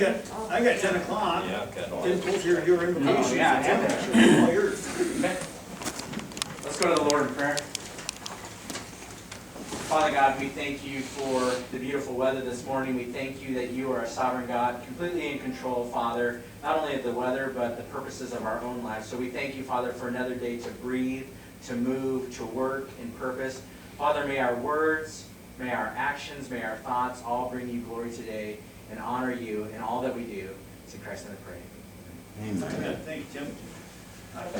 I got 10 o'clock. Yeah, okay. 10 pulls your invitation. Oh, yeah, I have that. All yours. Okay. Let's go to the Lord in prayer. Father God, we thank you for the beautiful weather this morning. We thank you that you are a sovereign God, completely in control, Father, not only of the weather, but the purposes of our own lives. So we thank you, Father, for another day to breathe, to move, to work in purpose. Father, may our words, may our actions, may our thoughts all bring you glory today and honor you in all that we do. It's in Christ I pray. Amen. Thank you, Tim.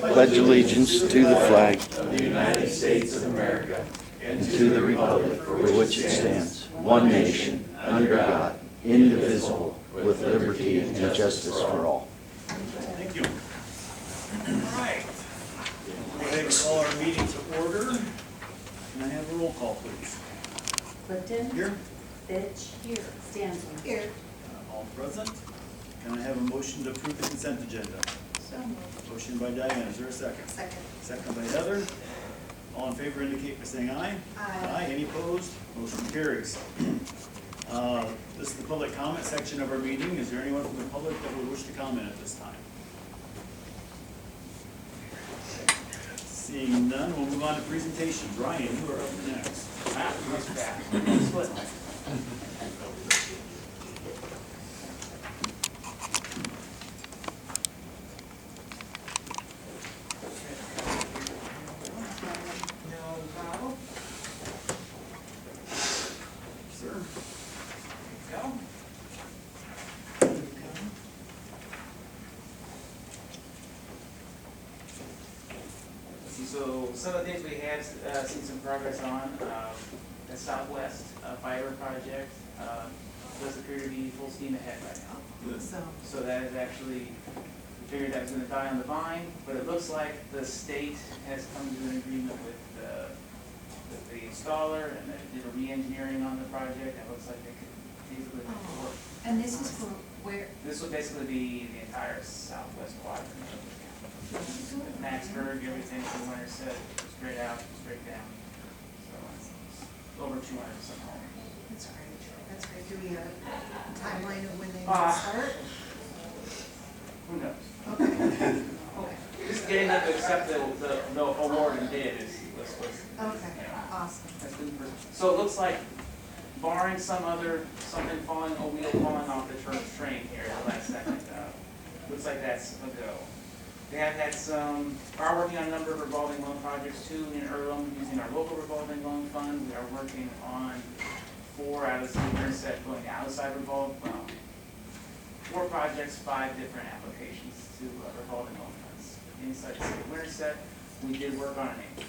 Pledge allegiance to the flag Of the United States of America and to the republic for which it stands, one nation, under God, indivisible, with liberty and justice for all. Thank you. All right. We'll go ahead and call our meeting to order. Can I have a roll call, please? Clifton. Here. Fitch. Here. Stanton. Here. All present. Can I have a motion to approve the consent agenda? So moved. Motion by Diane. Is there a second? Second. Second by Heather. All in favor indicate by saying aye. Aye. Any opposed? Motion carries. This is the public comment section of our meeting. Is there anyone from the public that would wish to comment at this time? Seeing none, we'll move on to presentations. Ryan, you are up next. Sir. Go. So some of the things we have seen some progress on, the Southwest fiber project does appear to be full steam ahead right now. So that is actually, we figured that was going to die on the vine, but it looks like the state has come to an agreement with the installer, and they did a re-engineering on the project, and it looks like they could feasibly make it work. And this is for where? This would basically be the entire southwest quadrant. Maxburg, everything from Winterset, straight out, straight down. So it's over 200 some home. That's great. That's great. Do we have a timeline of when they will start? Who knows? Okay. Just getting them to accept the award and bid was Okay. Awesome. that's been so it looks like, barring something falling, a wheel falling off the train here at the last second, looks like that's a go. They have had are working on a number of revolving loan projects too in Earlham using our local revolving loan fund. We are working on 4 out of the Winterset going outside revolve. 4 projects, 5 different applications to revolving loan funds. Inside the city of Winterset, we did work on it.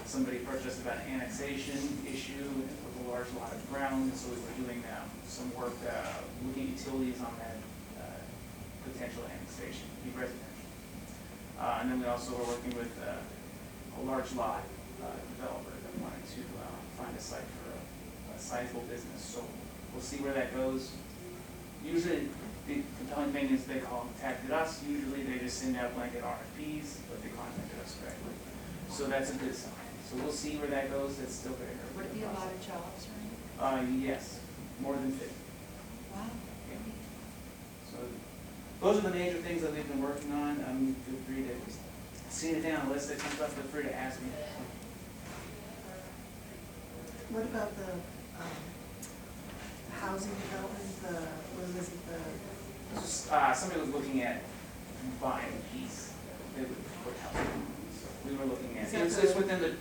Somebody approached us about an annexation issue with a large lot of ground, so we were doing some work looking at utilities on that potential annexation, be residential. And then we also were working with a large lot developer that wanted to find a site for a sizable business. So we'll see where that goes. Usually, the compelling thing is they contacted us. Usually, they just send out blanket RFPs, but they contacted us directly. So that's a good sign. So we'll see where that goes. That's still very early. Would it be a lot of jobs, right? Yes, more than 50. Wow. So those are the major things that we've been working on. Feel free to see it down the list that comes up. Feel free to ask me. What about the housing development, what was it, Somebody was looking at buying a piece. They would put housing. So we were looking at it's within the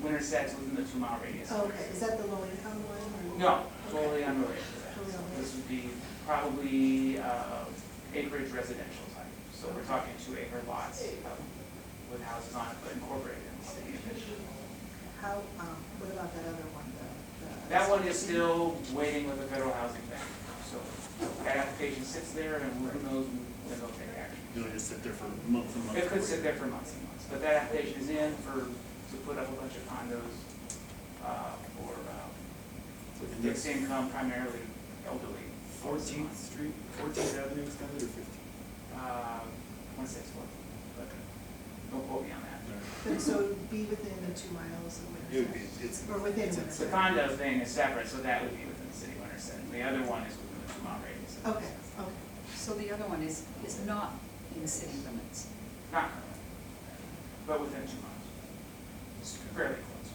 Winterset's within the 2-mile radius. okay, is that the low income one? Or? No, totally unrelated to that. This would be probably acreage residential type. So we're talking 2-acre lots with houses on it, but incorporated in the city. How, what about that other one? That one is still waiting with the federal housing bank. So that application sits there, and who knows when they'll take action. It'll just sit there for months and months. It could sit there for months and months, but that application is in to put up a bunch of condos for fixed income, primarily elderly. 14th Street, 14th Avenue is covered, or 15th? 164. Okay. Don't quote me on that. But so it would be within the 2 miles of It would be, Winterset? Or within The Winterset? condo thing is separate, so that would be within the city of Winterset. The other one is within the 2-mile radius. Okay, okay. other one is not in the city limits. Not currently, but within 2 miles. It's fairly close.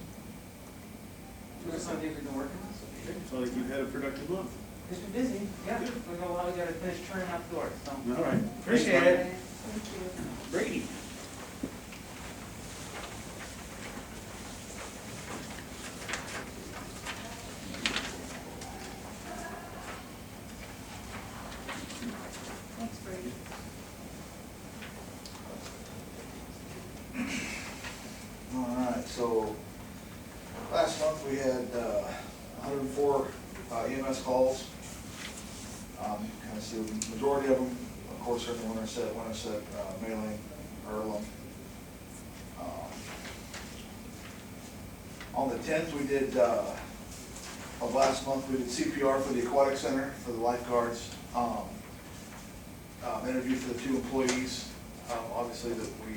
Those are some things we've been working on. So like you've had a productive month. It's been busy, yeah. We got a lot, we gotta finish turning out the doors, so. All right. Appreciate Thanks, it. Thank you. Mike. Brady. Thanks, Brady. All right, so last month we had 104 EMS calls. Kind of see the majority of them, of course, are in the Winterset mailing, Earlham. On the 10th, we did, of last month, we did CPR for the Aquatic Center, for the lifeguards. Interview for the 2 employees, obviously that we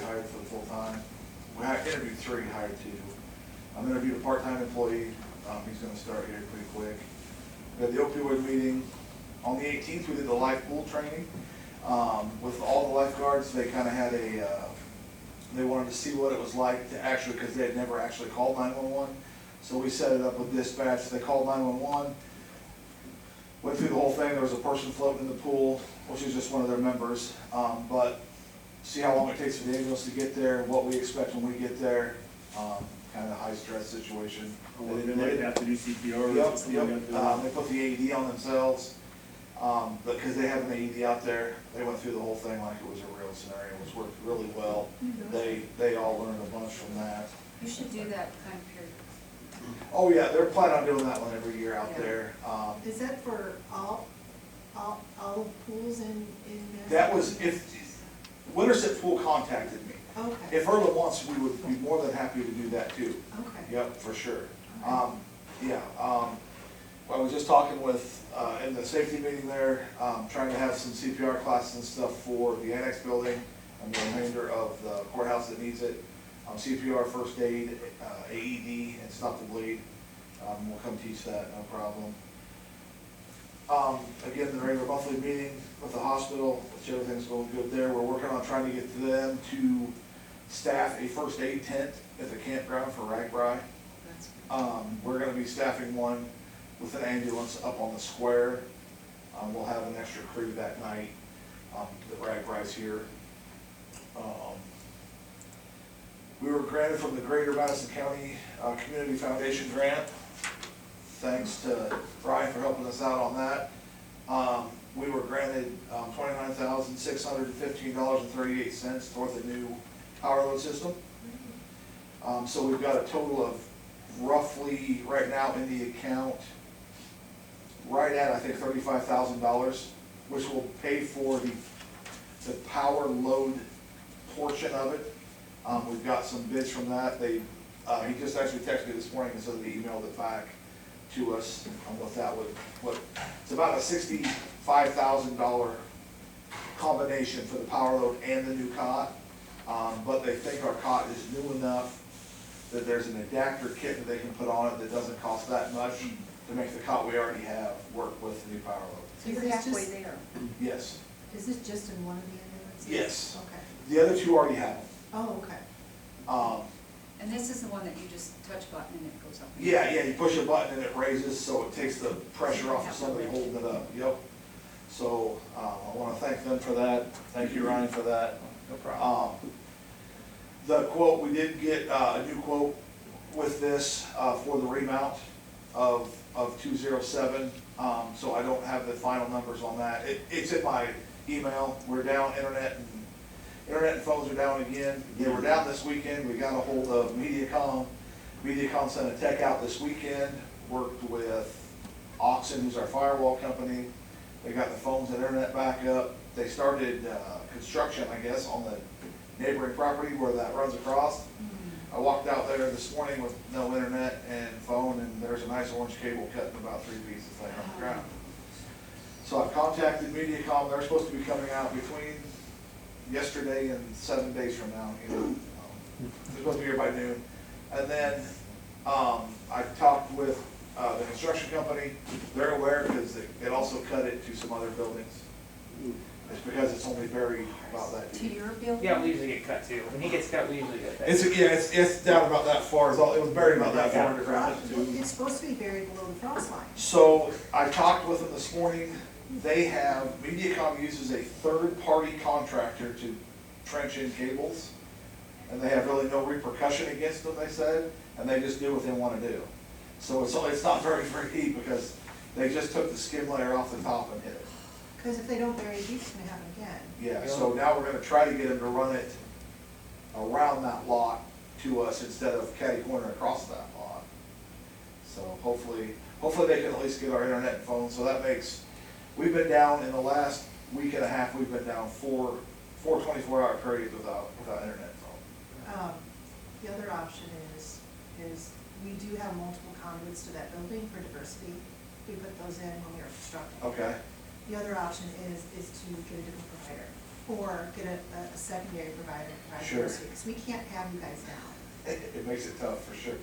hired for the full time. We interviewed 3, hired 2. Interviewed a part-time employee. He's going to start here pretty quick. We had the opioid meeting. On the 18th, we did the life pool training. With all the lifeguards, they kind of had they wanted to see what it was like to actually, because they had never actually called 911. So we set it up with dispatch. They called 911. Went through the whole thing. There was a person floating in the pool, which is just one of their members. But see how long it takes for the ambulance to get there, what we expect when we get there. Kind of a high-stress situation. They might have to do CPR. Yep. They put the AED on themselves, but because they have an AED out there, they went through the whole thing like it was a real scenario, which worked really well. They all learned a bunch from that. You should do that kind of period. Oh yeah, they're planning on doing that one every year out Yeah. there. Is that for all pools in? That was, if Winterset Pool contacted me. Okay, If Earlham wants, we would be more than happy to do that too. okay. Yep, for sure. I was just talking with, in the safety meeting there, trying to have some CPR classes and stuff for the annex building and the remainder of the courthouse that needs it. CPR, first aid, AED, and stop the bleed. We'll come teach that, no problem. Again, the regular monthly meeting with the hospital, which everything's going good there. We're working on trying to get to them to staff a first aid tent at the campground for Ragbrai. That's good. We're gonna be staffing one with an ambulance up on the square. We'll have an extra crew that night, that Ragbrai's here. We were granted from the Greater Madison County Community Foundation grant. Thanks to Brian for helping us out on that. We were granted $29,615.38 toward the new power load system. So we've got a total of roughly, right now in the account, right at, I think, $35,000, which will pay for the power load portion of it. We've got some bids from that. He just actually texted me this morning and said he emailed it back to us on what that would, it's about a $65,000 combination for the power load and the new cot. But they think our cot is new enough that there's an adapter kit that they can put on it that doesn't cost that much to make the cot we already have work with the new power load. So you're halfway there. Yes. Is this just in one of the ambulances? Yes. Okay. The other 2 already have them. Oh, okay. And this is the one that you just touch button and it goes up. Yeah, you push a button and it raises, so it takes the pressure off of somebody holding it up, yep. So, I wanna thank them for that, thank you Ryan for that. No problem. The quote, we did get a new quote with this for the remount of 207, so I don't have the final numbers on that. It's in my email, we're down, internet and phones are down again. They were down this weekend. We got a hold of Mediacom. Mediacom sent a tech out this weekend, worked with Oxen, who's our firewall company. They got the phones and internet back up. They started construction, I guess, on the neighboring property where that runs across. I walked out there this morning with no internet and phone, and there's a nice orange cable cut in about 3 pieces laying on the ground. So I've contacted Mediacom. They're supposed to be coming out between yesterday and 7 days from now. They're supposed to be here by noon. And then I talked with the construction company. They're aware because it also cut it to some other buildings. It's because it's only buried about that To deep. your building? Yeah, we usually get cut too. When he gets cut, we usually get that. It's down about that far, it was buried about that far underground. It's supposed to be buried below the frost line. So I talked with them this morning, MediaCom uses a third-party contractor to trench in cables, and they have really no repercussion against them, they said, and they just do what they want to do. So it's not very deep because they just took the skim layer off the top and hit it. Because if they don't bury it deep, it's gonna happen again. Yeah, so now we're gonna try to get them to run it around that lot to us instead of catty corner across that lot. So hopefully they can at least get our internet and phone, so that makes, we've been down in the last week and a half, we've been down four 24-hour periods without internet and phone. The other option is we do have multiple conduits to that building for diversity. We put those in when we were constructing. Okay, The other option is to get a different provider, or get a secondary provider, provide Sure. diversity, because we can't have you guys now. it makes it tough for sure.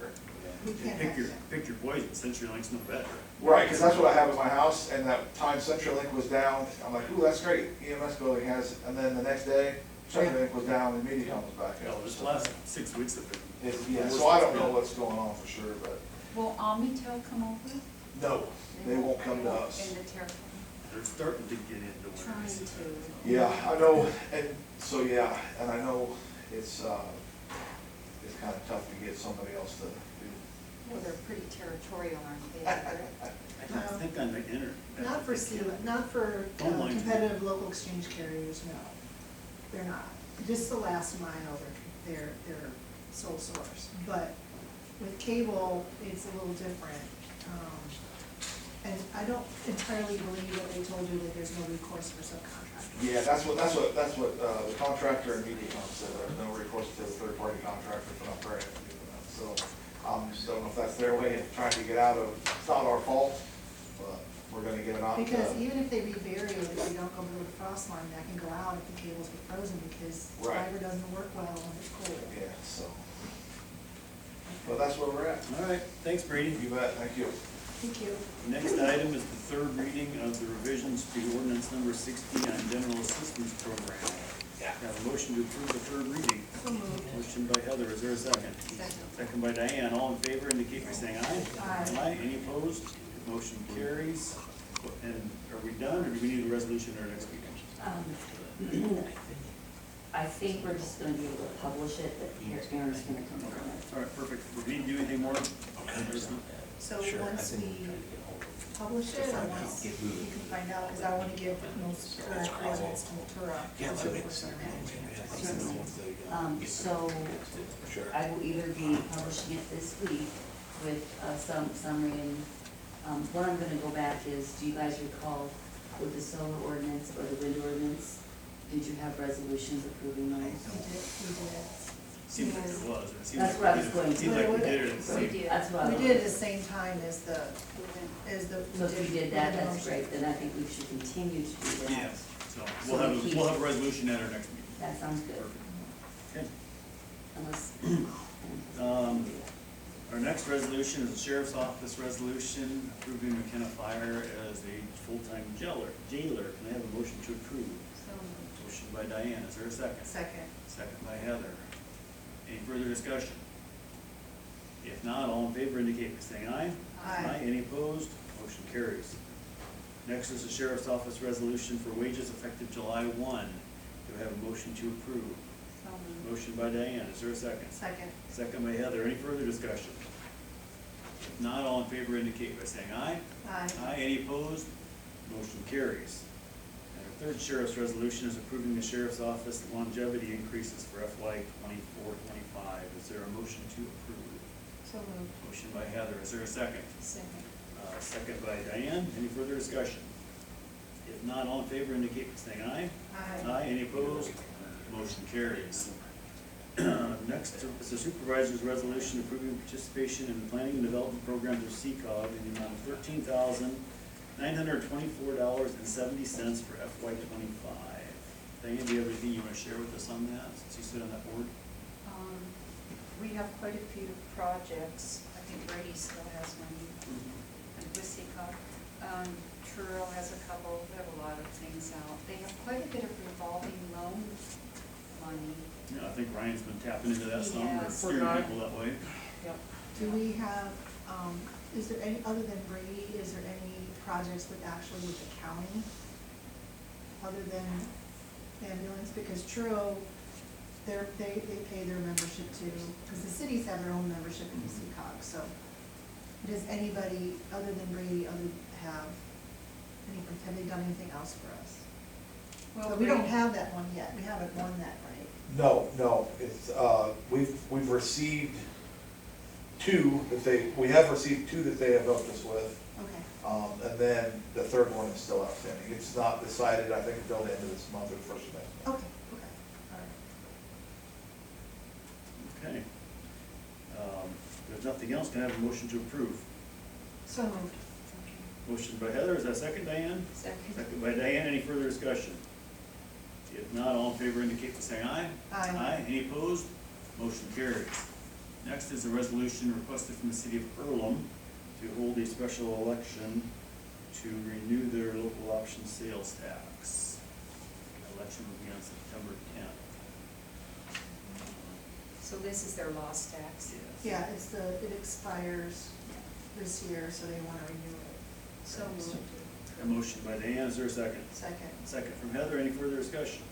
We can't have you. Pick your poison, CenturyLink's no better. Right, because that's what I have at my house, and that time CenturyLink was down, I'm like, ooh, that's great, EMS building has, and then the next day, CenturyLink was down and MediaCom was back Well, up. this last 6 weeks have been. Yeah, so I don't know what's going on for sure, but Will Omnitel come over? no, they won't come to us. In the territory? They're starting to get into it. Trying to. Yeah, I know, and so, yeah, and I know it's kind of tough to get somebody else to do. Well, they're pretty territorial, aren't they? I don't think on the internet. Not for not for Phone lines. competitive local exchange carriers, no. They're not. Just the last mile, they're sole source. But with cable, it's a little different. And I don't entirely believe that they told you that there's no recourse for subcontractors. Yeah, that's what the contractor and MediaCom said, there's no recourse to the third-party contractor for not very So, just don't know if that's their way of trying to get out of, it's not our fault, but we're gonna get it out. Because even if they rebury it, if they don't go below the frost line, that can go out if the cables get frozen, because Right. fiber doesn't work well when it's cold. Yeah, so, but that's where we're at. All right, thanks, Brady. You bet, thank you. Thank you. Next item is the third reading of the revisions to ordinance number 60 on general assistance program. Have a motion to approve the third reading. So moved. Motion by Heather, is there a second? Second by Diane, all in favor indicate by saying aye. Aye. Any opposed? Motion carries. And are we done, or do we need a resolution at our next meeting? I think we're just gonna be able to publish it, but Aaron's gonna come over it. All right, perfect. Do we need to do anything more? So once we publish it, or once you can find out, because I want to give most current residents to Matura. So I will either be publishing it this week with some summary and, what I'm gonna go back is, do you guys recall with the solar ordinance or the wind ordinance, did you have resolutions approving those? We did. Seemed like there was. It seemed That's like what I we was did it. going It seemed like we did it at the We same. did. That's what I We was. did at the same time as the. So if you did that, that's great, then I think we should continue to do that. Yes, so we'll have a resolution at our next meeting. That sounds good, Okay. unless. Our next resolution is the Sheriff's Office resolution approving McKenna Fire as a full-time jailer. Can I have a motion to approve? So moved. Motion by Diane, is there a second? Second. Second by Heather. Any further discussion? If not, all in favor indicate by saying aye. Aye. Any opposed? Motion carries. Next is the Sheriff's Office resolution for wages effective July 1. Do I have a motion to approve? So moved. Motion by Diane, is there a second? Second. Second by Heather, any further discussion? If not, all in favor indicate by saying aye. Aye. Any opposed? Motion carries. And our third sheriff's resolution is approving the sheriff's office longevity increases for FY 24-25. Is there a motion to approve? So moved. Motion by Heather, is there a second? Second. Second by Diane, any further discussion? If not, all in favor indicate by saying aye. Aye. Any opposed? Motion carries. Next is the Supervisors' resolution approving participation in the planning and development program through SICOG in the amount of $13,924.70 for FY 25. Diane, do you have anything you want to share with us on that, since you sit on that board? We have quite a few projects, I think Brady still has one, and with SICOG. Truro has a couple, they have a lot of things out. They have quite a bit of revolving loan money. Yeah, I think Ryan's been tapping into that some, or Yes. steering people that way. Yep. Do we have, is there any, other than Brady, is there any projects with actually with the county? Other than ambulance, because Truro, they pay their membership too, because the cities have their own membership in the SICOG, so. Does anybody, other than Brady, have they done anything else for us? But we don't Brady- have that one yet, we haven't won that, right? No, it's, we've received two we have received two that they have helped us with. Okay, And then the third one is still outstanding. It's not decided, I think, until the end of this month or the first of next month. okay, all right. Okay. If there's nothing else, can I have a motion to approve? So moved. Motion by Heather, is that second, Diane? Second. Second by Diane, any further discussion? If not, all in favor indicate by saying aye. Aye. Any opposed? Motion carries. Next is a resolution requested from the city of Earlham to hold a special election to renew their local option sales tax. The election will be on September 10th. So this is their lost tax? Yeah, it expires this year, so they wanna renew it. So moved. A motion by Diane, is there a second? Second. Second from Heather, any further discussion?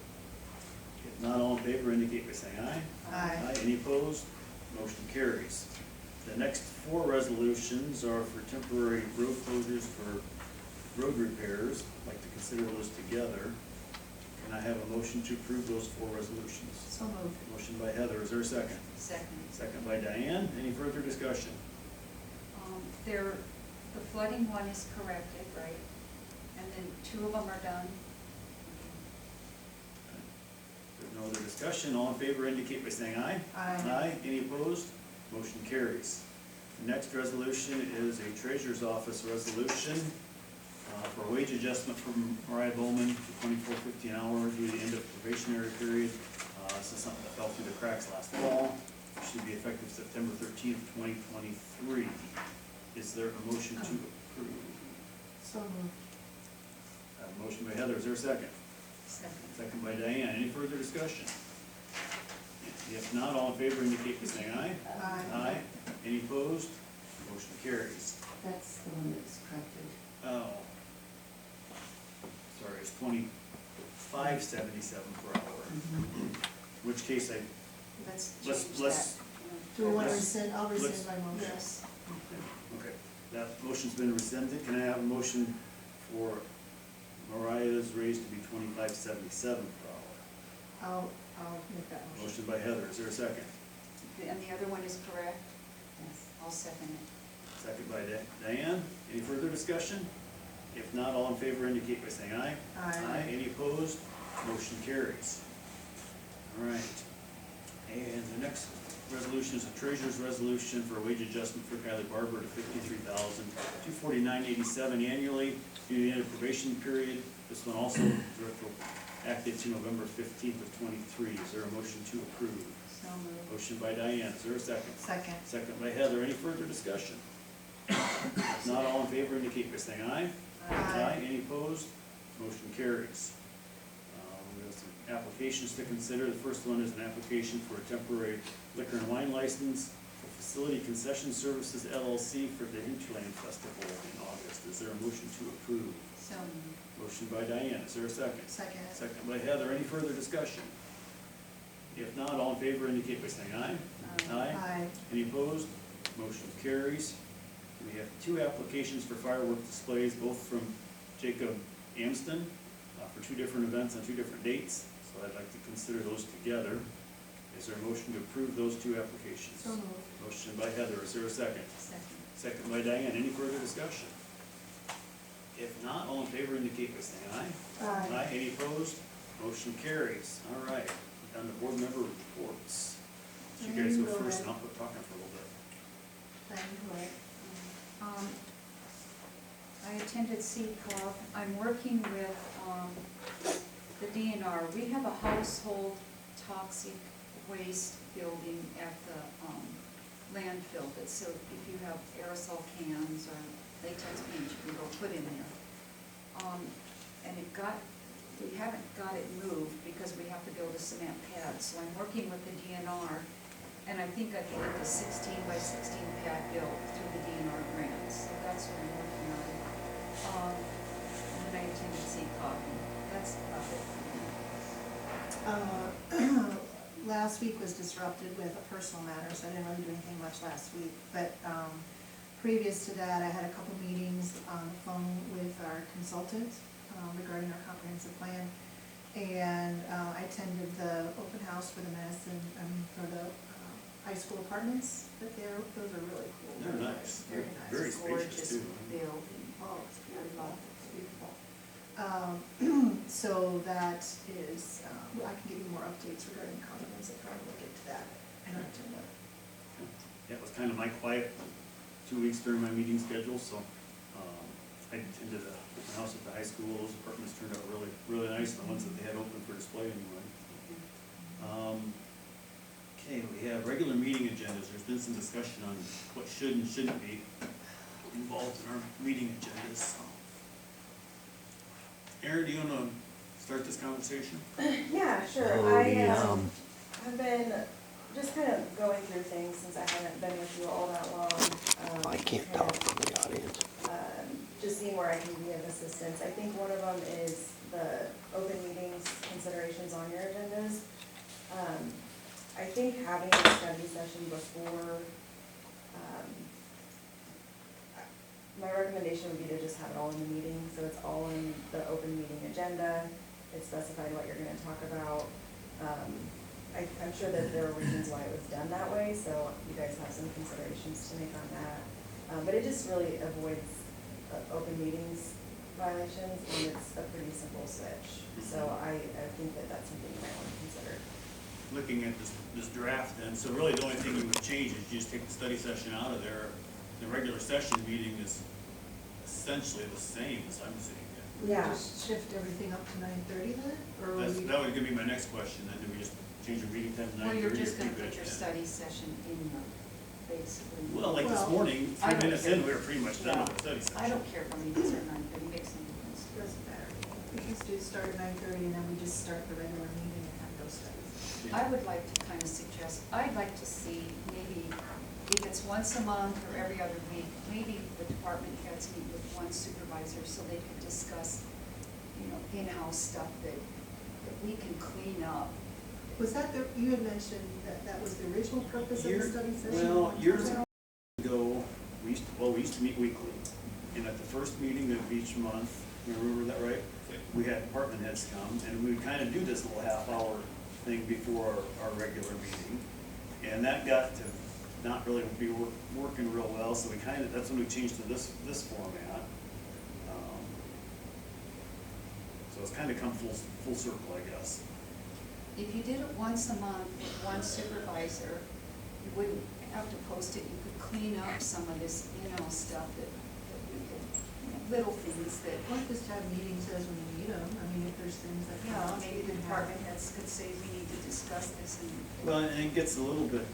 If not, all in favor indicate by saying aye. Aye. Any opposed? Motion carries. The next four resolutions are for temporary road closures for road repairs. I'd like to consider those together. Can I have a motion to approve those four resolutions? So moved. Motion by Heather, is there a second? Second. Second by Diane, any further discussion? The flooding one is corrected, right? And then two of them are done? If there's no other discussion, all in favor indicate by saying aye. Aye. Any opposed? Motion carries. The next resolution is a treasurer's office resolution for wage adjustment for Mariah Bowman to $24.50 an hour due to the end of probationary period. This is something that fell through the cracks last fall. It should be effective September 13th, 2023. Is there a motion to approve? So moved. A motion by Heather, is there a second? Second. Second by Diane, any further discussion? If not, all in favor indicate by saying aye. Aye. Any opposed? Motion carries. That's the one that's corrected. Oh. Sorry, it's $25.77 per hour. In which case Let's let's- change let's- that. Do we want to Let's- rescind, I'll rescind let's- my motion. Yes. okay, that motion's been rescinded. Can I have a motion for Mariah's raise to be $25.77 per hour? I'll make that motion. Motion by Heather, is there a second? And the other one is correct? Yes. I'll second it. Second by Diane. Any further discussion? If not, all in favor indicate by saying aye. Aye. Any opposed? Motion carries. All right. And the next resolution is a treasurer's resolution for a wage adjustment for Kylie Barber to $53,249.87 annually due to the end of probation period. This one also active to November 15th of '23. Is there a motion to approve? So moved. Motion by Diane. Is there a second? Second. Second by Heather. Any further discussion? If not, all in favor indicate by saying aye. Aye. Any opposed? Motion carries. We have some applications to consider. The first one is an application for a temporary liquor and wine license for Facility Concession Services LLC for the Hinterland Festival in August. Is there a motion to approve? So moved. Motion by Diane. Is there a second? Second. Second by Heather. Any further discussion? If not, all in favor indicate by saying aye. Aye. Any opposed? Motion carries. We have two applications for firework displays, both from Jacob Amston, for two different events on two different dates. So I'd like to consider those together. Is there a motion to approve those two applications? So moved. Motion by Heather. Is there a second? Second. Second by Diane. Any further discussion? If not, all in favor indicate by saying aye. Aye. Any opposed? Motion carries. All right, down to board member reports. So you guys go Go first ahead. and I'll quit talking for a little bit. Go ahead. I attended SICOG. I'm working with the DNR. We have a household toxic waste building at the landfill. So if you have aerosol cans or latex paint, you can go put in there. and we haven't got it moved because we have to build a cement pad. So I'm working with the DNR, and I think I can get the 16 by 16 pad built through the DNR grant. So that's what I'm working on. And then I attended SICOG, and that's about it for me. Last week was disrupted with a personal matter, so I didn't really do anything much last week. But previous to that, I had a couple meetings on the phone with our consultant regarding our comprehensive plan. And I attended the open house for the for the high school apartments, but those are really cool. They're nice. Very nice. Very spacious too. Building. Oh, it's beautiful, it's beautiful. So that is, I can give you more updates regarding comprehensive plan, we'll get to that. And I'll turn that. Yeah, it was kind of my quiet 2 weeks during my meeting schedule, so I attended a house at the high school. Those apartments turned out really, really nice, the ones that they had open for display anyway. Okay, we have regular meeting agendas. There's been some discussion on what should and shouldn't be involved in our meeting agendas. Aaron, do you want to start this conversation? Yeah, sure. I've been just kind of going through things since I haven't been with you all that long. I can't talk to the audience. Just seeing where I can be of assistance. I think one of them is the open meetings considerations on your agendas. I think having a study session before, my recommendation would be to just have it all in the meeting, so it's all in the open meeting agenda. It's specified what you're gonna talk about. I'm sure that there are reasons why it was done that way, so you guys have some considerations to make on that. But it just really avoids open meetings violations, and it's a pretty simple switch. So I think that that's something you might want to consider. Looking at this draft then, so really the only thing you would change is you just take the study session out of there. The regular session meeting is essentially the same as I'm seeing it. Yeah. Just shift everything up to 9:30 then, or will you? That would give me my next question, then do we just change your meeting time to 9:30? Well, you're just or gonna keep it put your at 10? study session in the, basically. Well, like this Well, morning, I 3 don't minutes care. in, we were pretty much done with the study session. I don't care if our meetings are 9:30, makes no difference. Doesn't matter. We can just start at 9:30 and then we just start the regular meeting and have those studies. I would like to kind of suggest, I'd like to see maybe if it's once a month or every other week, maybe the department heads meet with one supervisor so they could discuss, in-house stuff that we can clean up. Was that you had mentioned that was the original purpose of the study session? Well, years ago, we used to meet weekly, and at the first meeting of each month, remember that right? We had department heads come, and we would kind of do this little half-hour thing before our regular meeting, and that got to not really be working real well, so that's when we changed to this format. So it's kind of come full circle, I guess. If you did it once a month with one supervisor, you wouldn't have to post it, you could clean up some of this, stuff that we could, little things that, What this time meeting says when you meet them, I mean, if there's things that come up. maybe the department heads could say, we need to discuss this and. Well, and it gets a little bit,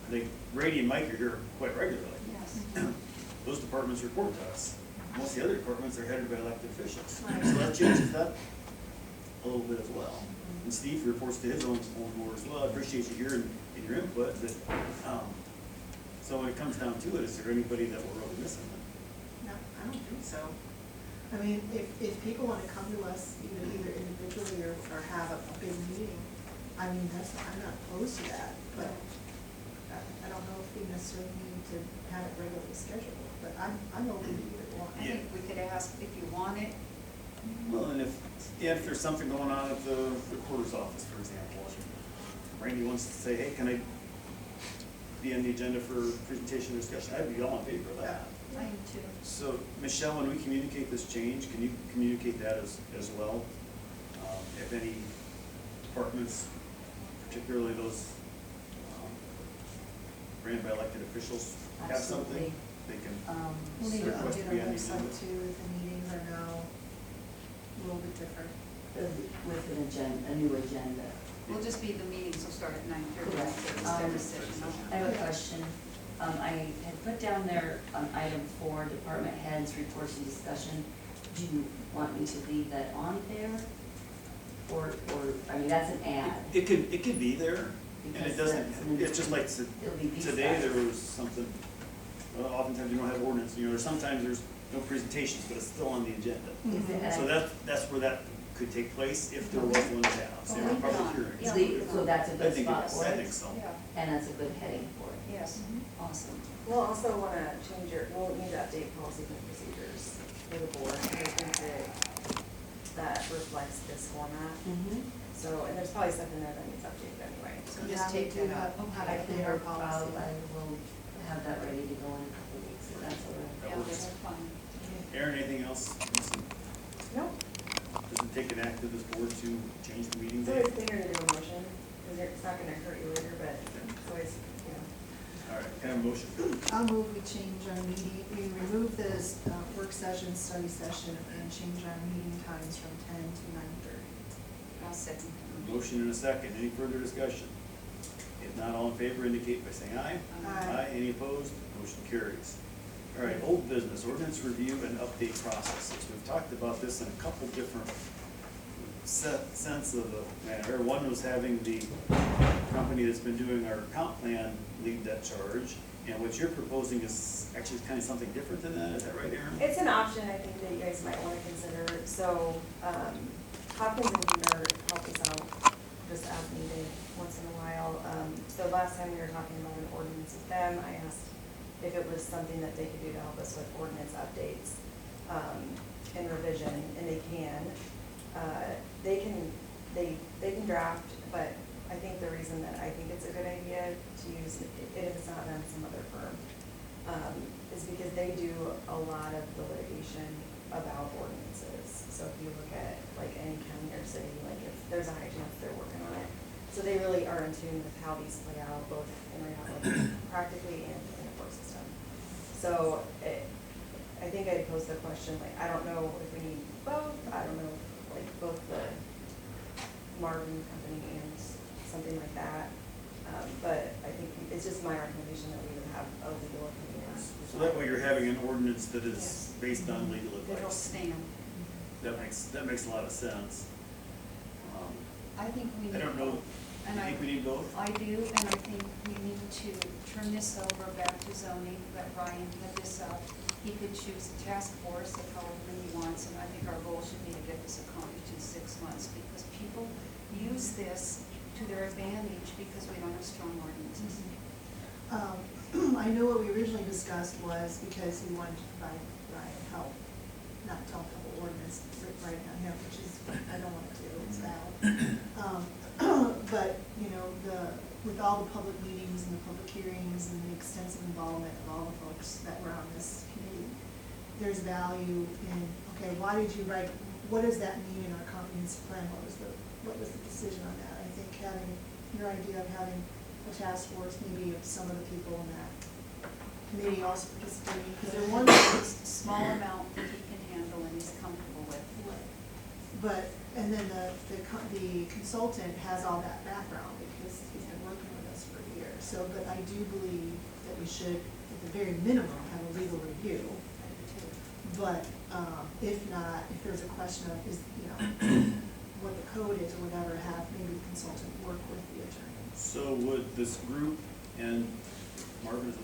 I think Brady and Mike are here quite regularly. Yes. Those departments report to us. Most of the other departments are headed by elected officials. Right. So that changes that a little bit as well. And Steve reports to his own board as well. I appreciate you hearing your input, but, so when it comes down to it, is there anybody that we're really missing? No, I don't think so. I mean, if people want to come to us either individually or have a big meeting, I mean, I'm not opposed to that, but I don't know if we necessarily need to have it regularly scheduled, but I'm open to either one. I think we could ask if you want it. Well, and if there's something going on at the recorder's office, for example, if Randy wants to say, hey, can I be on the agenda for presentation or discussion, I'd be all in favor of that. I am too. So, Michelle, when we communicate this change, can you communicate that as well? If any departments, particularly those ran by elected officials, have something, Absolutely. they can We'll need to request to update be our on the website agenda. too, if the meetings are now a little bit different. With an agenda, a new agenda. We'll just be, the meetings will start at 9:30. Correct. Study session. I have a question. I had put down there on item 4, department heads, reports and discussion. do you want me to leave that on there? Or, I mean, that's an ad. It could be there, and Because it doesn't, that's- it's just like It'll be these today, guys. there was something, well, oftentimes you don't have ordinance, you know, or sometimes there's no presentations, but it's still on the agenda. Is it- So that's where that could take place, if there was one to have, say, Well, a leave it public on. hearing. Yeah. So that's a I good think, spot for I it, think so. Yeah, and that's a good heading for it. yes, awesome. We'll also wanna change we'll need to update policies and procedures for the board, and I think that reflects this format. So, and there's probably stuff in there that needs updated anyway. So just take we do that out. have I a can, clear policy. I will have that ready to go in a couple of weeks, so that's all right. Yeah, works. that's fine. Aaron, anything else? No, Does it take an act of this board to change the meeting it's date? always cleaner to do a motion, because it's not gonna hurt you later, but it's always, you know. All right, can I have a motion? I'll move we change our meeting, we remove this work session, study session, and change our meeting times from 10 to 9:30. I'll second. Motion and a second, any further discussion? If not, all in favor indicate by saying aye. Aye. Any opposed? Motion carries. All right, old business, ordinance review and update processes. We've talked about this in a couple different sense of the matter. One was having the company that's been doing our comp plan lead that charge. And what you're proposing is actually kind of something different than that, is that right, Aaron? It's an option I think that you guys might wanna consider, so, Hopkins and Peter help us out just as needed once in a while. So last time we were talking about an ordinance with them, I asked if it was something that they could do to help us with ordinance updates, and revision, and they can. They can draft, but I think the reason that I think it's a good idea to use, if it's not them, some other firm, is because they do a lot of the litigation about ordinances. So if you look at like any county or city, like if there's a high chance they're working on it. So they really are in tune with how these play out, both in reality, practically and in the court system. So I think I'd pose the question, like, I don't know if we need both, I don't know, if, like, both the Marvin company and something like that. But I think it's just my recommendation that we would have a legal opinion. So that way you're having an ordinance that is based on legal It'll advice. stand. That makes a lot of sense. I think we need. I don't know, And you think we need both? I do, and I think we need to turn this over back to zoning, let Ryan head this up. He could choose a task force of however many he wants, and I think our goal should be to get this accomplished in 6 months, because people use this to their advantage because we don't have strong ordinances. I know what we originally discussed was because we wanted to provide Ryan help, not talk about ordinance right on him, which is, I don't want to do, it's bad. But, you know, with all the public meetings and the public hearings and the extensive involvement of all the folks that were on this committee, there's value in, okay, why did you write, what does that mean in our comprehensive plan? What was the decision on that? I think having, your idea of having a task force, maybe of some of the people in that committee also participating, because they're one Small amount that he can handle and he's comfortable with. But, and then the consultant has all that background because he's been working with us for a year. So, but I do believe that we should, at the very minimum, have a legal review. But, if not, if there's a question of, is, you know, what the code is or whatever, have maybe the consultant work with the attorney. So would this group and Marvin, is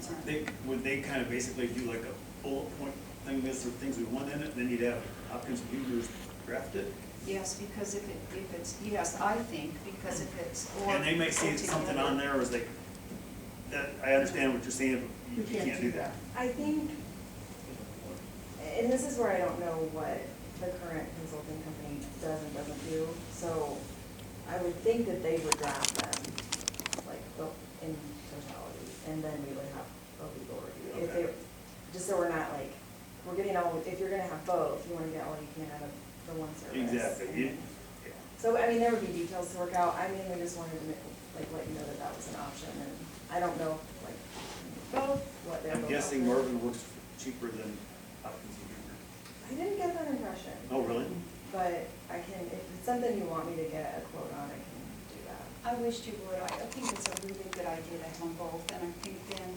it name? Would they kind of basically do like a bullet point thing, this or things we want in it, and then you'd have Hopkins computers draft it? Yes, because if it's, yes, I think, because if it's. And they may see something on there as like, that, I understand what you're saying, but you can't do that. I think, and this is where I don't know what the current consulting company does and doesn't do, so I would think that they would draft them, like, in totality, and then we would have a legal review. If Okay. they, just so we're not like, we're getting all, if you're gonna have both, you wanna get all you can out of the one service. Exactly. And- So, I mean, there would be details to work out, I mainly just wanted to, like, let you know that that was an option, and I don't know, like, both, what they're both. I'm guessing offer. Marvin works cheaper than Hopkins computer. I didn't get that impression. Oh, really? But I can, if it's something you want me to get a quote on, I can do that. I wished you would. I think it's a really good idea to have them both, and I think then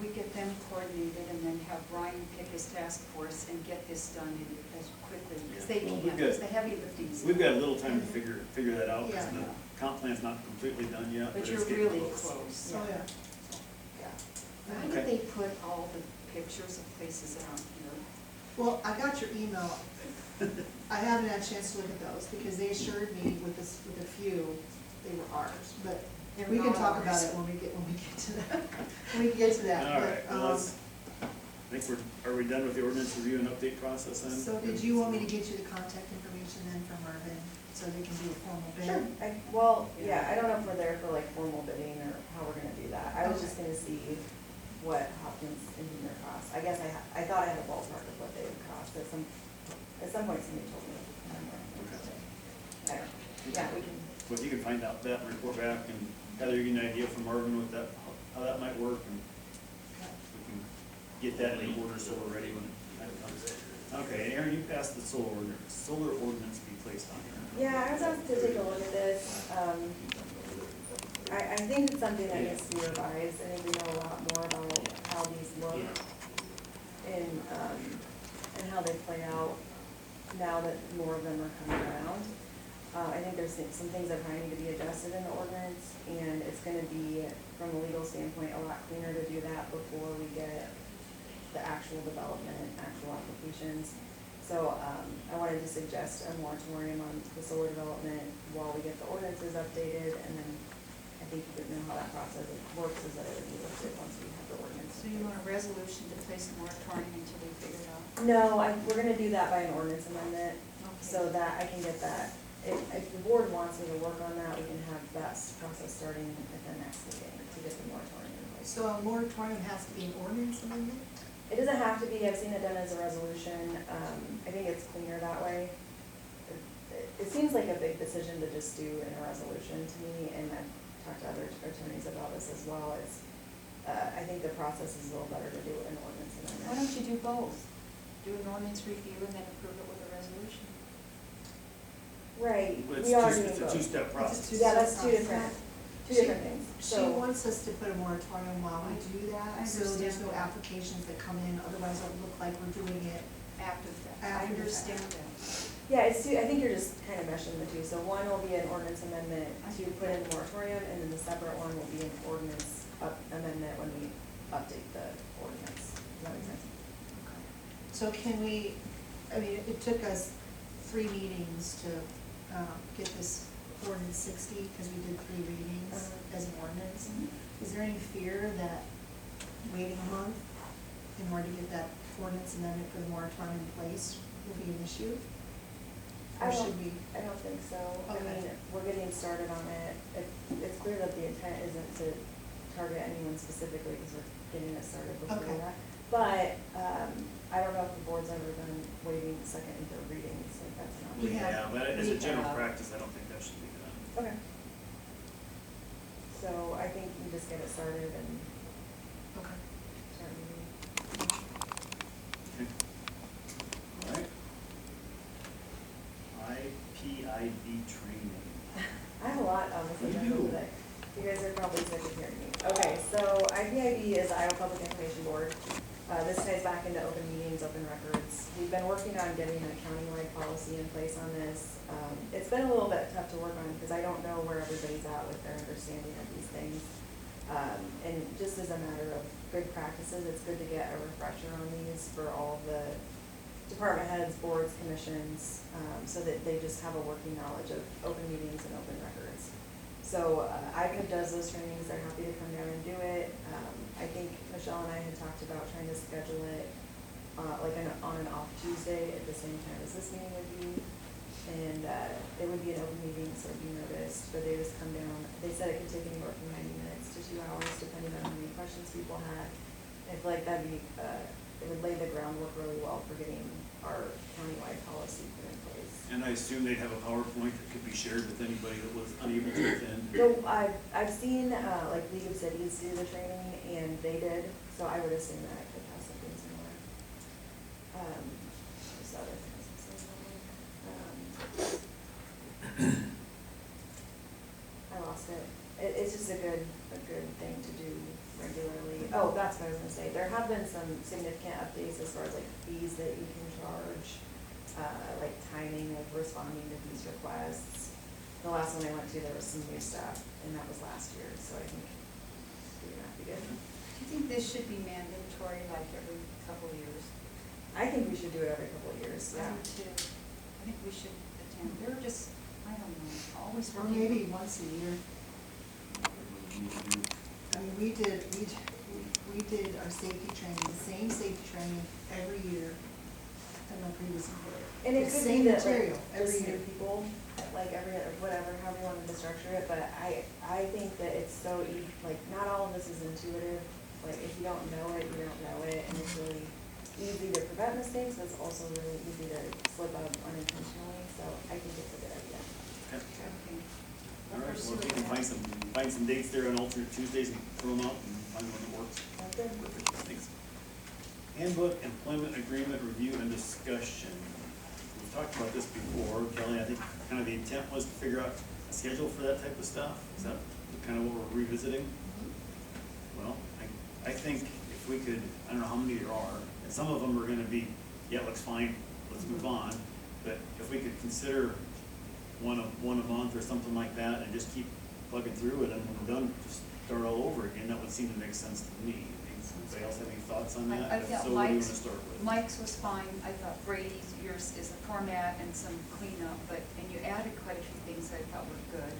we get them coordinated and then have Brian pick his task force and get this done as quickly as they Yeah. Well, can, we've got- because the heavy lifting is. We've got a little time to figure that out, because Yeah. the comp plan's not completely done yet. But it's you're getting really close. So, yeah. Why Okay. did they put all the pictures of places that aren't here? Well, I got your email. I haven't had a chance to look at those, because they assured me with this, with a few, they were ours, but They're we can not talk about ours. it when we get to that. When we get to that. All right, But, well, let's, I think are we done with the ordinance review and update process then? So did you want me to get you the contact information then from Marvin, so they can do a formal bid? Sure, well, yeah, I don't know if we're there for like formal bidding or how we're gonna do that. I was just gonna see what Hopkins engineer costs. I guess I thought I had a ballpark of what they would cost at some point somebody told me. I don't know. Yeah, we can, Well, you can find out that and report back, and Heather, you get an idea from Marvin with that, how that might work, and we can get that in order so we're ready when it comes. Okay, Aaron, you passed the solar ordinance be placed on here. yeah, I was asked to take a look at this. I think it's something that needs to be revised. I think we know a lot more about how these look and how they play out now that more of them are coming around. I think there's some things that probably need to be adjusted in the ordinance, and it's gonna be, from a legal standpoint, a lot cleaner to do that before we get the actual development, actual applications. So, I wanted to suggest a moratorium on the solar development while we get the ordinances updated, and then I think you would know how that process works, is that it would be lifted once we have the ordinance. So you want a resolution to place a moratorium until we figure it out? No, we're gonna do that by an ordinance amendment, Okay. so that I can get that. If the board wants me to work on that, we can have that process starting at the next meeting to get the moratorium in place. So a moratorium has to be an ordinance amendment? It doesn't have to be, I've seen it done as a resolution, I think it's cleaner that way. It seems like a big decision to just do in a resolution to me, and I've talked to other attorneys about this as well. I think the process is a little better to do an ordinance amendment. Why don't you do both? Do an ordinance review and then approve it with a resolution? Right, But we are doing it's a both. two-step process. Yeah, that's two different things, She so. wants us to put a moratorium while we do I that, so there's understand no that. applications that come in, otherwise it'll look like we're doing it. After that. I After the understand fact. that. Yeah, it's two, I think you're just kind of meshing the two. So one will be an ordinance amendment to put in the moratorium, and then the separate one will be an ordinance amendment when we update the ordinance. Does that make sense? So can we, I mean, it took us 3 meetings to get this ordinance 60, because we did 3 readings as an ordinance. Is there any fear that waiting a month in order to get that ordinance amendment for the moratorium in place will be an issue? Or should we? I don't think so. I Okay. mean, we're getting started on it. It's clear that the intent isn't to target anyone specifically, because we're getting it started before Okay. that. But, I don't know if the board's ever done waiving second and third readings, like that's an We option. have- Yeah, but as a we general have- practice, I don't think that should be done. Okay. So I think you just get it started and Okay. start moving. Okay. All right. IPIB training. I have a lot on this You agenda do. today. You guys are probably sick of hearing me. Okay, so IPIB is Iowa Public Information Board. This ties back into open meetings, open records. We've been working on getting a countywide policy in place on this. It's been a little bit tough to work on because I don't know where everybody's at with their understanding of these things. And just as a matter of good practices, it's good to get a refresher on these for all of the department heads, boards, commissions, so that they just have a working knowledge of open meetings and open records. So IPIB does those trainings, they're happy to come down and do it. I think Michelle and I had talked about trying to schedule it like on an off Tuesday at the same time as this meeting would be. And it would be an open meeting, so it'd be noticed, but they just come down. They said it could take anywhere from 90 minutes to 2 hours, depending on how many questions people had. I feel like that'd be, it would lay the groundwork really well for getting our countywide policy put in place. And I assume they'd have a PowerPoint that could be shared with anybody that was unable to attend. So I've seen, like League of Cities do the training, and they did, so I would assume that I could have something similar. Just other things to say about it. I lost it. It's just a good thing to do regularly. Oh, that's what I was gonna say, there have been some significant updates as far as like fees that you can charge, like timing of responding to these requests. The last one I went to, there was some new stuff, and that was last year, so I think we're gonna have to be good. Do you think this should be mandatory, like every couple of years? I think we should do it every couple of years, I yeah. do too. I think we should attend, they're just, I don't know, always Or working. maybe once a year. I mean, we did our safety training, the same safety training every year than my previous employer. And it The could same be that, material like, every just new year. people, like every, whatever, however you wanted to structure it, but I think that it's so like, not all of this is intuitive. Like, if you don't know it, you don't know it, and it's really easy to prevent mistakes, but it's also really easy to slip up unintentionally, so I think it's a good idea. Okay. Okay. All right, well, if we can find some dates there on alternate Tuesdays and throw them out and find one that works. Sounds good. Perfect, thanks. Handbook, employment agreement review and discussion. We've talked about this before, Kelly, I think kind of the intent was to figure out a schedule for that type of stuff. Is that kind of what we're revisiting? Well, I think if we could, I don't know how many there are, and some of them are gonna be, yeah, looks fine, let's move on. But if we could consider one a month or something like that and just keep plugging through it, and when we're done, just start all over again, that would seem to make sense to me. Anybody else have any thoughts on that? I If thought so, what do you wanna Mike's- start with? Mike's was fine, I thought Brady's, yours is a format and some cleanup, and you added quite a few things that I thought were good.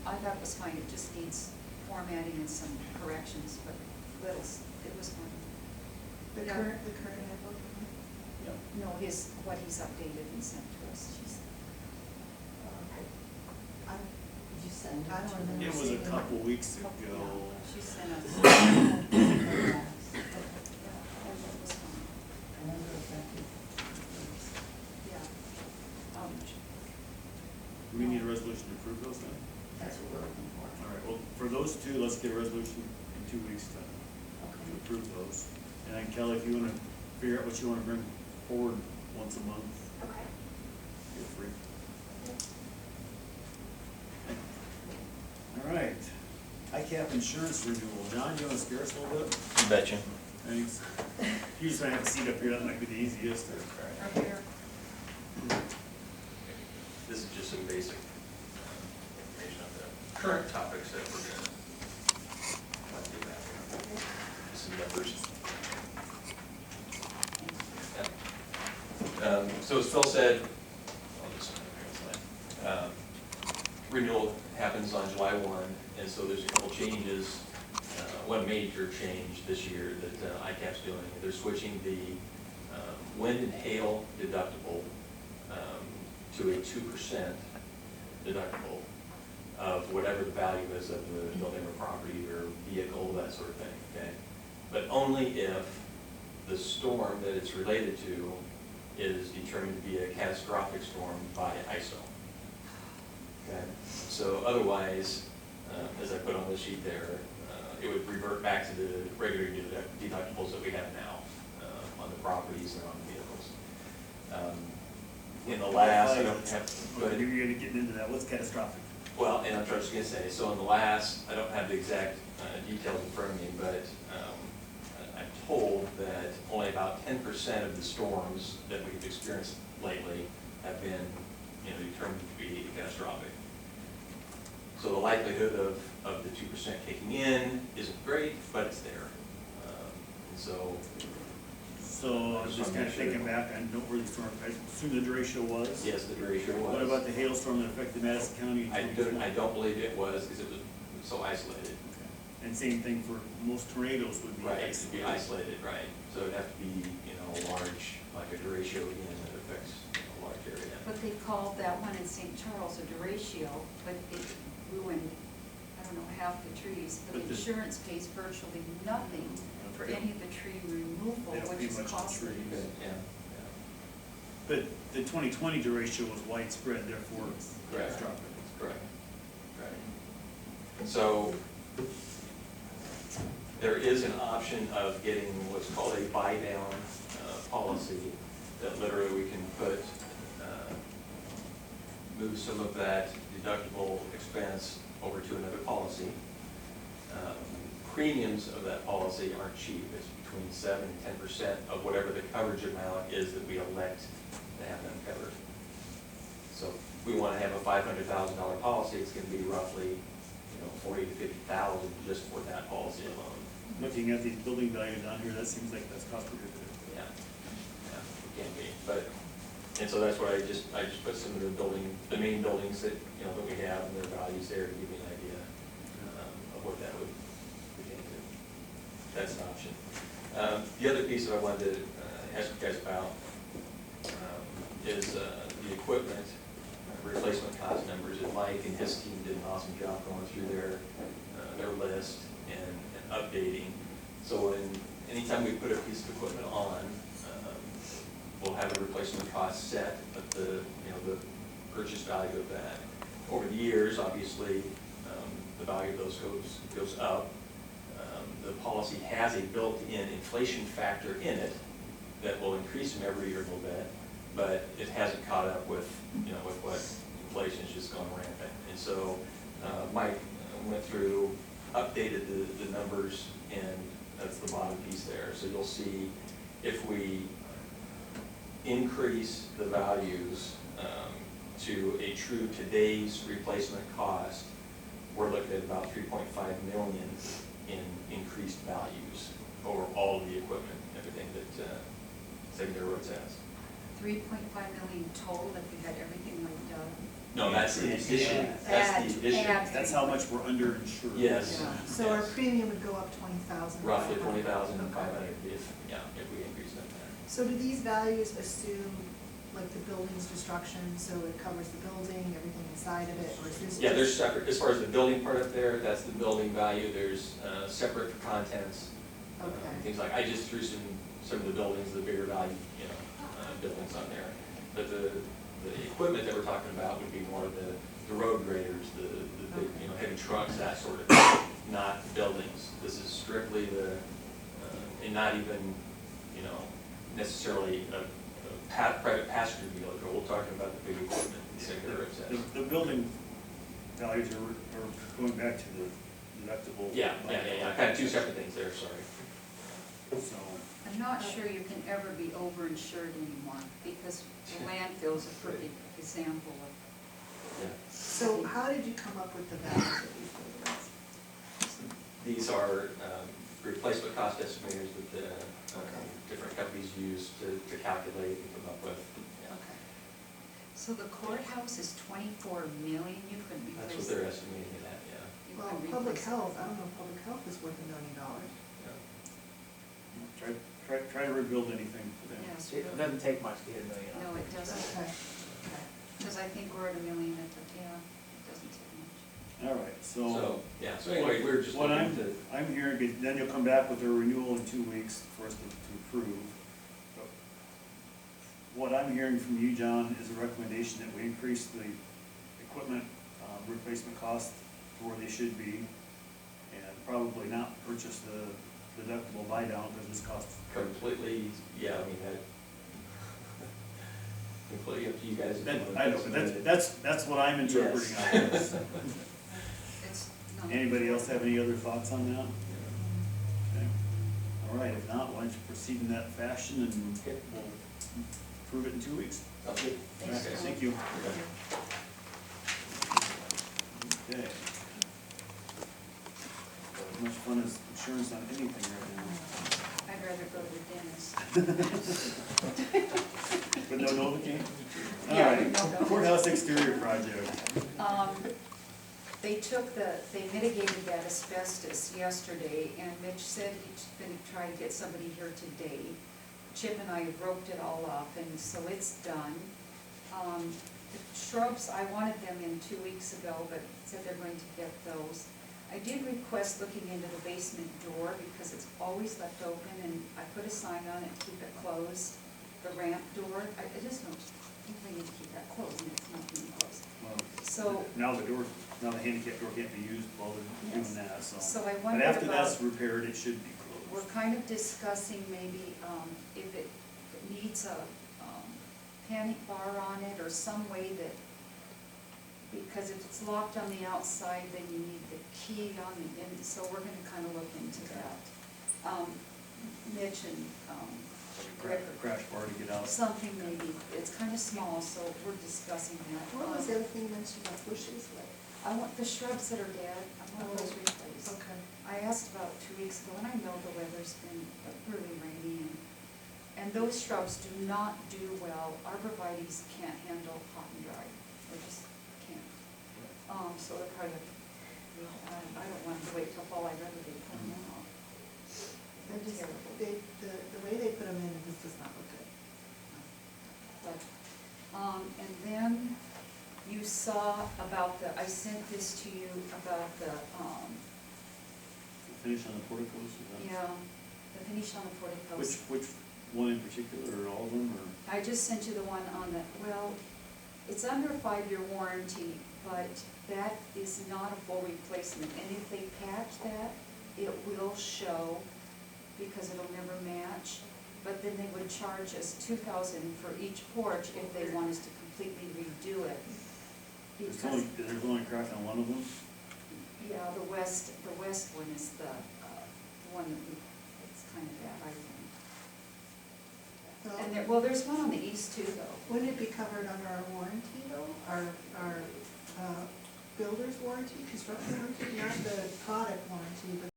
I thought it was fine, it just needs formatting and some corrections, but it was fine. The Yeah. current handbook. Yeah. No, what he's updated and sent to us, she's, I Did you send it? I don't to them? remember. It was a couple weeks ago. she sent us. Yeah. Yeah, and it was fine. I remember exactly. Yeah. Do we need a resolution to approve those then? That's what we're looking for. All right, well, for those two, let's get a resolution in 2 weeks to Okay. approve those. And then Kelly, if you wanna figure out what you wanna bring forward once a month, Okay. feel free. All right, ICAP insurance renewal. John, you wanna scare us a little bit? You betcha. Thanks. You just wanna have a seat up here, that might be the easiest. Right here. This is just some basic information on the current topics that we're gonna do that. Some numbers. So as Phil said, I'll just, renewal happens on July 1, and so there's a couple changes. One major change this year that ICAP's doing, they're switching the wind and hail deductible to a 2% deductible of whatever the value is of the building or property or vehicle, that sort of thing, okay? But only if the storm that it's related to is determined to be a catastrophic storm by ISO. Okay, so otherwise, as I put on the sheet there, it would revert back to the regular deductibles that we have now on the properties and on the vehicles. In the last, I don't have, go ahead. You're getting into that, what's catastrophic? Well, and I'm just gonna say, so in the last, I don't have the exact details in front of me, but I'm told that only about 10% of the storms that we've experienced lately have been, determined to be catastrophic. So the likelihood of the 2% kicking in isn't great, but it's there. And so. So I was just kind of thinking back, I know where the storm, I assume the derecho was? Yes, the derecho was. What about the hailstorm that affected Madison County in 2020? I don't believe it was, because it was so isolated. Okay. And same thing for most tornadoes would be Right, isolated. to be isolated, right. So it'd have to be, large, like a derecho again, that affects a large area. But they called that one in St. Charles a derecho, but it ruined, I don't know, half the trees. But But the the- insurance pays virtually nothing for Okay. any of the tree removal, They don't which pay is much on costly. trees. Yeah, But the 2020 derecho was widespread, therefore Correct. catastrophic. correct, correct. So there is an option of getting what's called a buy-down policy that literally we can put, move some of that deductible expense over to another policy. premiums of that policy aren't cheap. It's between 7 and 10% of whatever the coverage amount is that we elect to have them covered. So if we want to have a $500,000 policy, it's going to be roughly, 40 to 50,000 just for that policy alone. Looking at these building values on here, that seems like that's cost prohibitive. Yeah, it can be, but, and so that's why I just put some of the main buildings that, that we have and their values there to give you an idea of what that would pertain to. That's an option. The other piece that I wanted to ask you guys about is the equipment replacement cost numbers. And Mike and his team did an awesome job going through their list and updating. So anytime we put a piece of equipment on, we'll have a replacement cost set at the purchase value of that. Over the years, obviously, the value of those goes up. The policy has a built-in inflation factor in it that will increase them every year a little bit, but it hasn't caught up with with what inflation's just gone rampant. And so Mike went through, updated the numbers, and that's the bottom piece there. So you'll see if we increase the values to a true today's replacement cost, we're looking at about 3.5 million in increased values over all of the equipment, everything that Secondary Roads has. 3.5 million total if you had everything like done. No, that's the addition. That's the addition. That's how much we're underinsured. Yes. Yeah. So our premium would go up 20,000. Roughly 20,500 if we increase that. So do these values assume like the building's destruction, so it covers the building, everything inside of it, or is this? Yeah, there's separate, as far as the building part up there, that's the building value. There's separate contents. Okay. Things like, I just threw some of the buildings, the bigger value, buildings on there. But the equipment that we're talking about would be more the road graders, the big, heavy trucks, that sort of thing, not buildings. This is strictly and not even, necessarily a private passenger vehicle. We're talking about the big equipment in Secondary Roads has. The building values are going back to the deductible. Yeah, kind of two separate things there, sorry. So, I'm not sure you can ever be overinsured anymore, because the landfill's a perfect example of. Yeah. So how did you come up with the values of these buildings? These are replacement cost estimators that the Okay. different companies use to calculate and come up with. Yeah. Okay. So the courthouse is 24 million, you couldn't replace. That's what they're estimating it at, yeah. You Well, couldn't public replace- health, I don't know if public health is worth $1 million. try to rebuild anything for them. Yes, It doesn't take much to hit $1 million. no, it doesn't, Okay. because I think we're at $1 million at the, it doesn't take much. All right, So anyway, we're just what looking to. I'm hearing is then you'll come back with a renewal in 2 weeks for us to approve. But what I'm hearing from you, John, is a recommendation that we increase the equipment replacement cost to where they should be, and probably not purchase the deductible buy down because this costs. Completely, yeah, I mean, completely up to you guys. If you wanna I know, put but some in. that's what I'm interpreting out of this. It's not. Anybody else have any other thoughts on that? Okay. All right, if not, why don't you proceed in that fashion and we'll approve it in 2 weeks. Okay. All right, thank you. Okay. As much fun as insurance on anything right now. I'd rather go to the dentist. But no Novocaine? All Yeah, right, no Novocaine. courthouse exterior project. They mitigated that asbestos yesterday, and Mitch said he's gonna try to get somebody here today. Chip and I have roped it all up, and so it's done. The shrubs, I wanted them in 2 weeks ago, but said they're going to get those. I did request looking into the basement door, because it's always left open, and I put a sign on it to keep it closed. The ramp door, I just don't think I need to keep that closed, and it's not being closed. Well, So, now the handicap door can't be used while they're Yes. doing that, so. So I But wondered after about- that's repaired, it should be we're closed. kind of discussing maybe if it needs a panic bar on it, or some way that Because if it's locked on the outside, then you need the key on the in, so we're gonna kind of look into that. Mitch and, Rick, Crash bar to get out. something maybe, it's kind of small, so we're discussing that. What was the other thing you mentioned about bushes? I want the shrubs that are dead, I want those replaced. Okay. I asked about 2 weeks ago, and I know the weather's been really rainy, and those shrubs do not do well. Arborvitae's can't handle hot and dry, they just can't. So they're kind of, I don't want to wait till fall, I'd rather they put them off. They're Just, terrible. the way they put them in, this does not look good. But, and then you saw about the, I sent this to you about the, Finish on the porticos, is that? yeah, the finish on the porticos. Which one in particular, or all of them, or? I just sent you the one on the, well, it's under a 5-year warranty, but that is not a full replacement. And if they patch that, it will show, because it'll never match. But then they would charge us $2,000 for each porch if they want us to completely redo it. Because, There's only a crack on one of them? yeah, the west one is the one that we, it's kind of bad, I think. Well, And there, well, there's one on the east too, though. wouldn't it be covered under our warranty though? Our builder's warranty, construction warranty, not the product warranty, but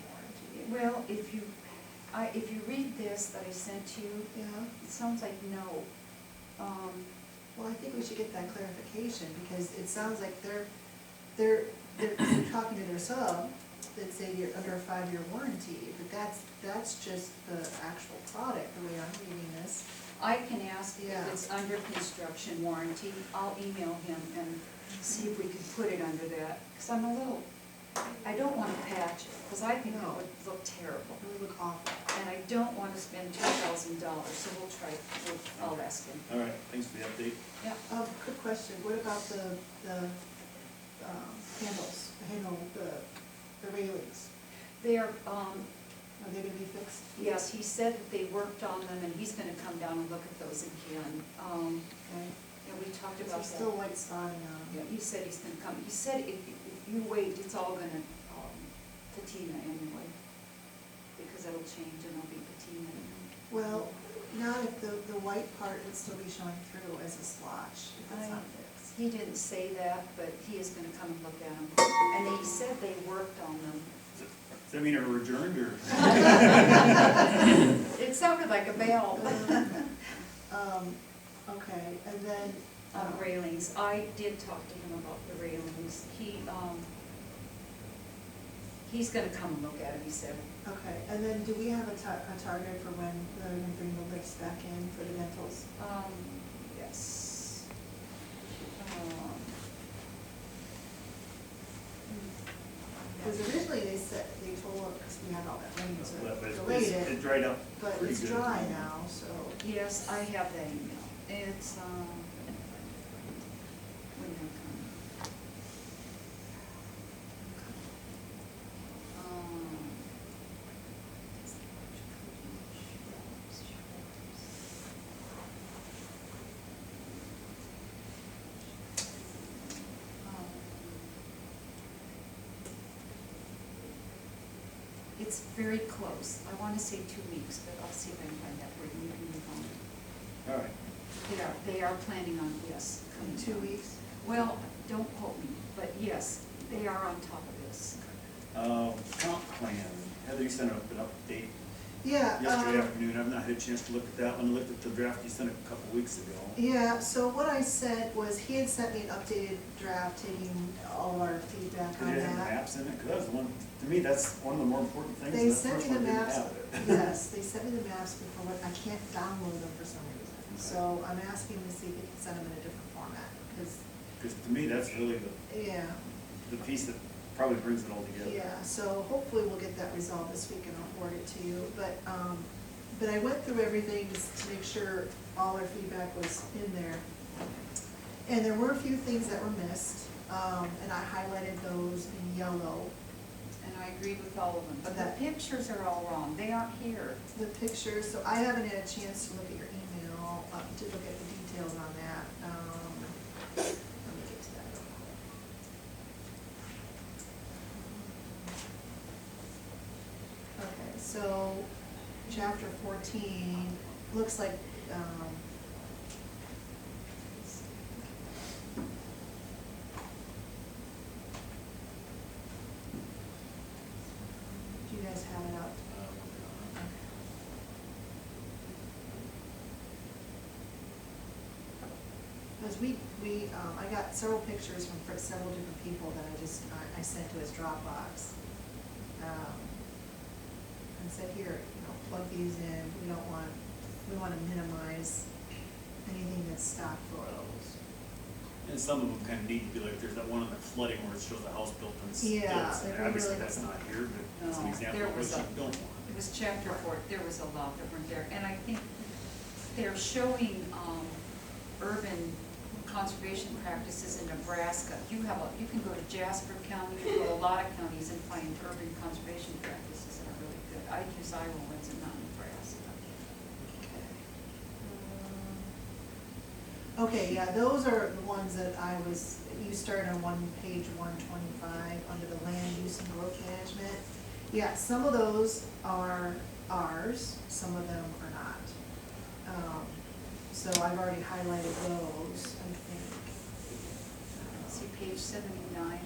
warranty? Well, if you read this that I sent you, Yeah, it sounds like no. well, I think we should get that clarification, because it sounds like they're talking to their sub that say you're under a 5-year warranty, but that's just the actual product, the way I'm reading this. I can ask Yeah. if it's under construction warranty. I'll email him and see if we can put it under that, because I don't want to patch it, because I think it No. would look terrible. It would look awful. And I don't want to spend $2,000, so we'll try, I'll ask him. All right, thanks for the update. Yeah. Quick question, what about the handles, the railings? They are, Are they gonna be fixed? yes, he said that they worked on them, and he's gonna come down and look at those again. Okay. And we talked about There's that. still white spotting on Yeah, them. he said he's gonna come, he said if you wait, it's all gonna, patina anyway, because it'll change and it'll be patina. Well, not if the white part would still be showing through as a splotch, if it's not fixed. He didn't say that, but he is gonna come and look at them, and he said they worked on them. Does that mean it were adjourned, or? It sounded like a bell. Okay, and then, Railings, I did talk to him about the railings, he's gonna come and look at it, he said. okay, and then do we have a target for when they're gonna bring the lifts back in for the rentals? Yes. Because originally they said, they told us, because we had all that rain, so But it delayed it it, dried up but pretty it's good. dry now, so. Yes, I have that email. It's, when did it come? It's very close. I want to say 2 weeks, but I'll see if I can find that word and we can move on. All right. They are planning on, yes, coming. In 2 down. weeks? Well, don't quote me, but yes, they are on top of this. Comp plan, Heather, you sent an update Yeah. yesterday afternoon. I've not had a chance to look at that one. I looked at the draft you sent a couple weeks ago. Yeah, so what I said was, he had sent me an updated draft, taking all of our feedback on Did it have that. maps in it? Because that was the one, to me, that's one of the more important things. They and the sent first me the one didn't maps, have it. yes, they sent me the maps, but for what, I can't download them for some reason. So I'm asking to see if they can send them in a different format, because, Because to me, that's really yeah, the piece that probably brings it all together. yeah, so hopefully we'll get that resolved this week and I'll forward it to you. But I went through everything just to make sure all our feedback was in there. And there were a few things that were missed, and I highlighted those in yellow. And I agreed with all of them, but That- the pictures are all wrong. They aren't here. The pictures, so I haven't had a chance to look at your email, to look at the details on that. Let me get to So, chapter 14, looks like, do you guys have it up? Because I got several pictures from several different people that I sent to his Dropbox. And said, here, plug these in, we want to minimize anything that's stock photos. And some of them kind of need to be like, there's that one on the flooding where it shows a house built on stilts. Yeah, And like we obviously really- that's not here, but it's an No, example there of what was you a- don't want. It was chapter 4, there was a lot that weren't there, and I think they're showing, urban conservation practices in Nebraska. You can go to Jasper County, you go to a lot of counties and find urban conservation practices that are really good. I'd use Iowa ones and not Nebraska. Okay, yeah, those are the ones that you start on page 125, under the land use and growth management. Yeah, some of those are ours, some of them are not. So I've already highlighted those, I think. See page 79,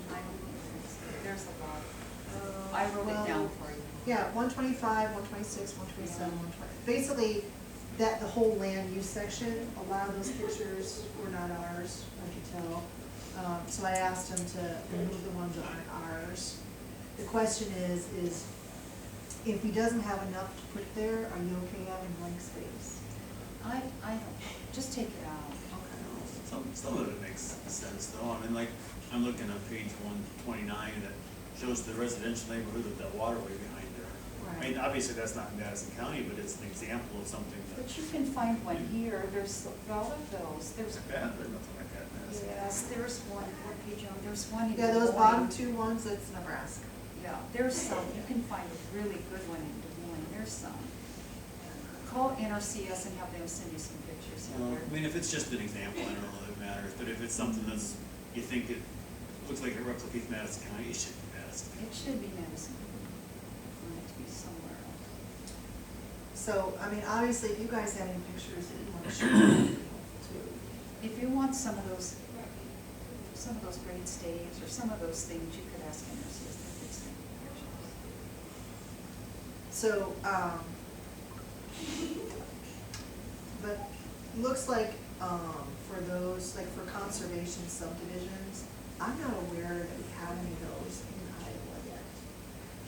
there's a lot. I wrote it down for you. Yeah, 125, 126, 127, 120. Basically, the whole land use section, a lot of those pictures were not ours, I could tell. So I asked him to remove the ones that aren't ours. The question is if he doesn't have enough to put there, are you okay having blank space? I don't, just take it out. Okay. Some of it makes sense though. I mean, like, I'm looking at page 129 that shows the residential neighborhood with that waterway behind there. I mean, obviously that's not in Madison County, but it's an example of something that. But you can find one here, there's all of those, there's. There's nothing like that in Madison. Yes, there's one, what page on, there's one in. Yeah, those Des bottom Moines. 2 ones, that's Nebraska. Yeah, there's some, you can find a really good one in Des Moines, there's some. Call NRCS and have them send you some pictures in Well, there. I mean, if it's just an example, I don't know that it matters, but if it's something that's, you think it looks like it replicates Madison County, it should be Madison County. It should be Madison. I want it to be somewhere else. So, I mean, obviously, if you guys have any pictures that you want to share, too. If you want some of those grade staves or some of those things, you could ask NRCS if they send you pictures. So, but looks like, for those, like for conservation subdivisions, I'm not aware that we have any of those in Iowa yet.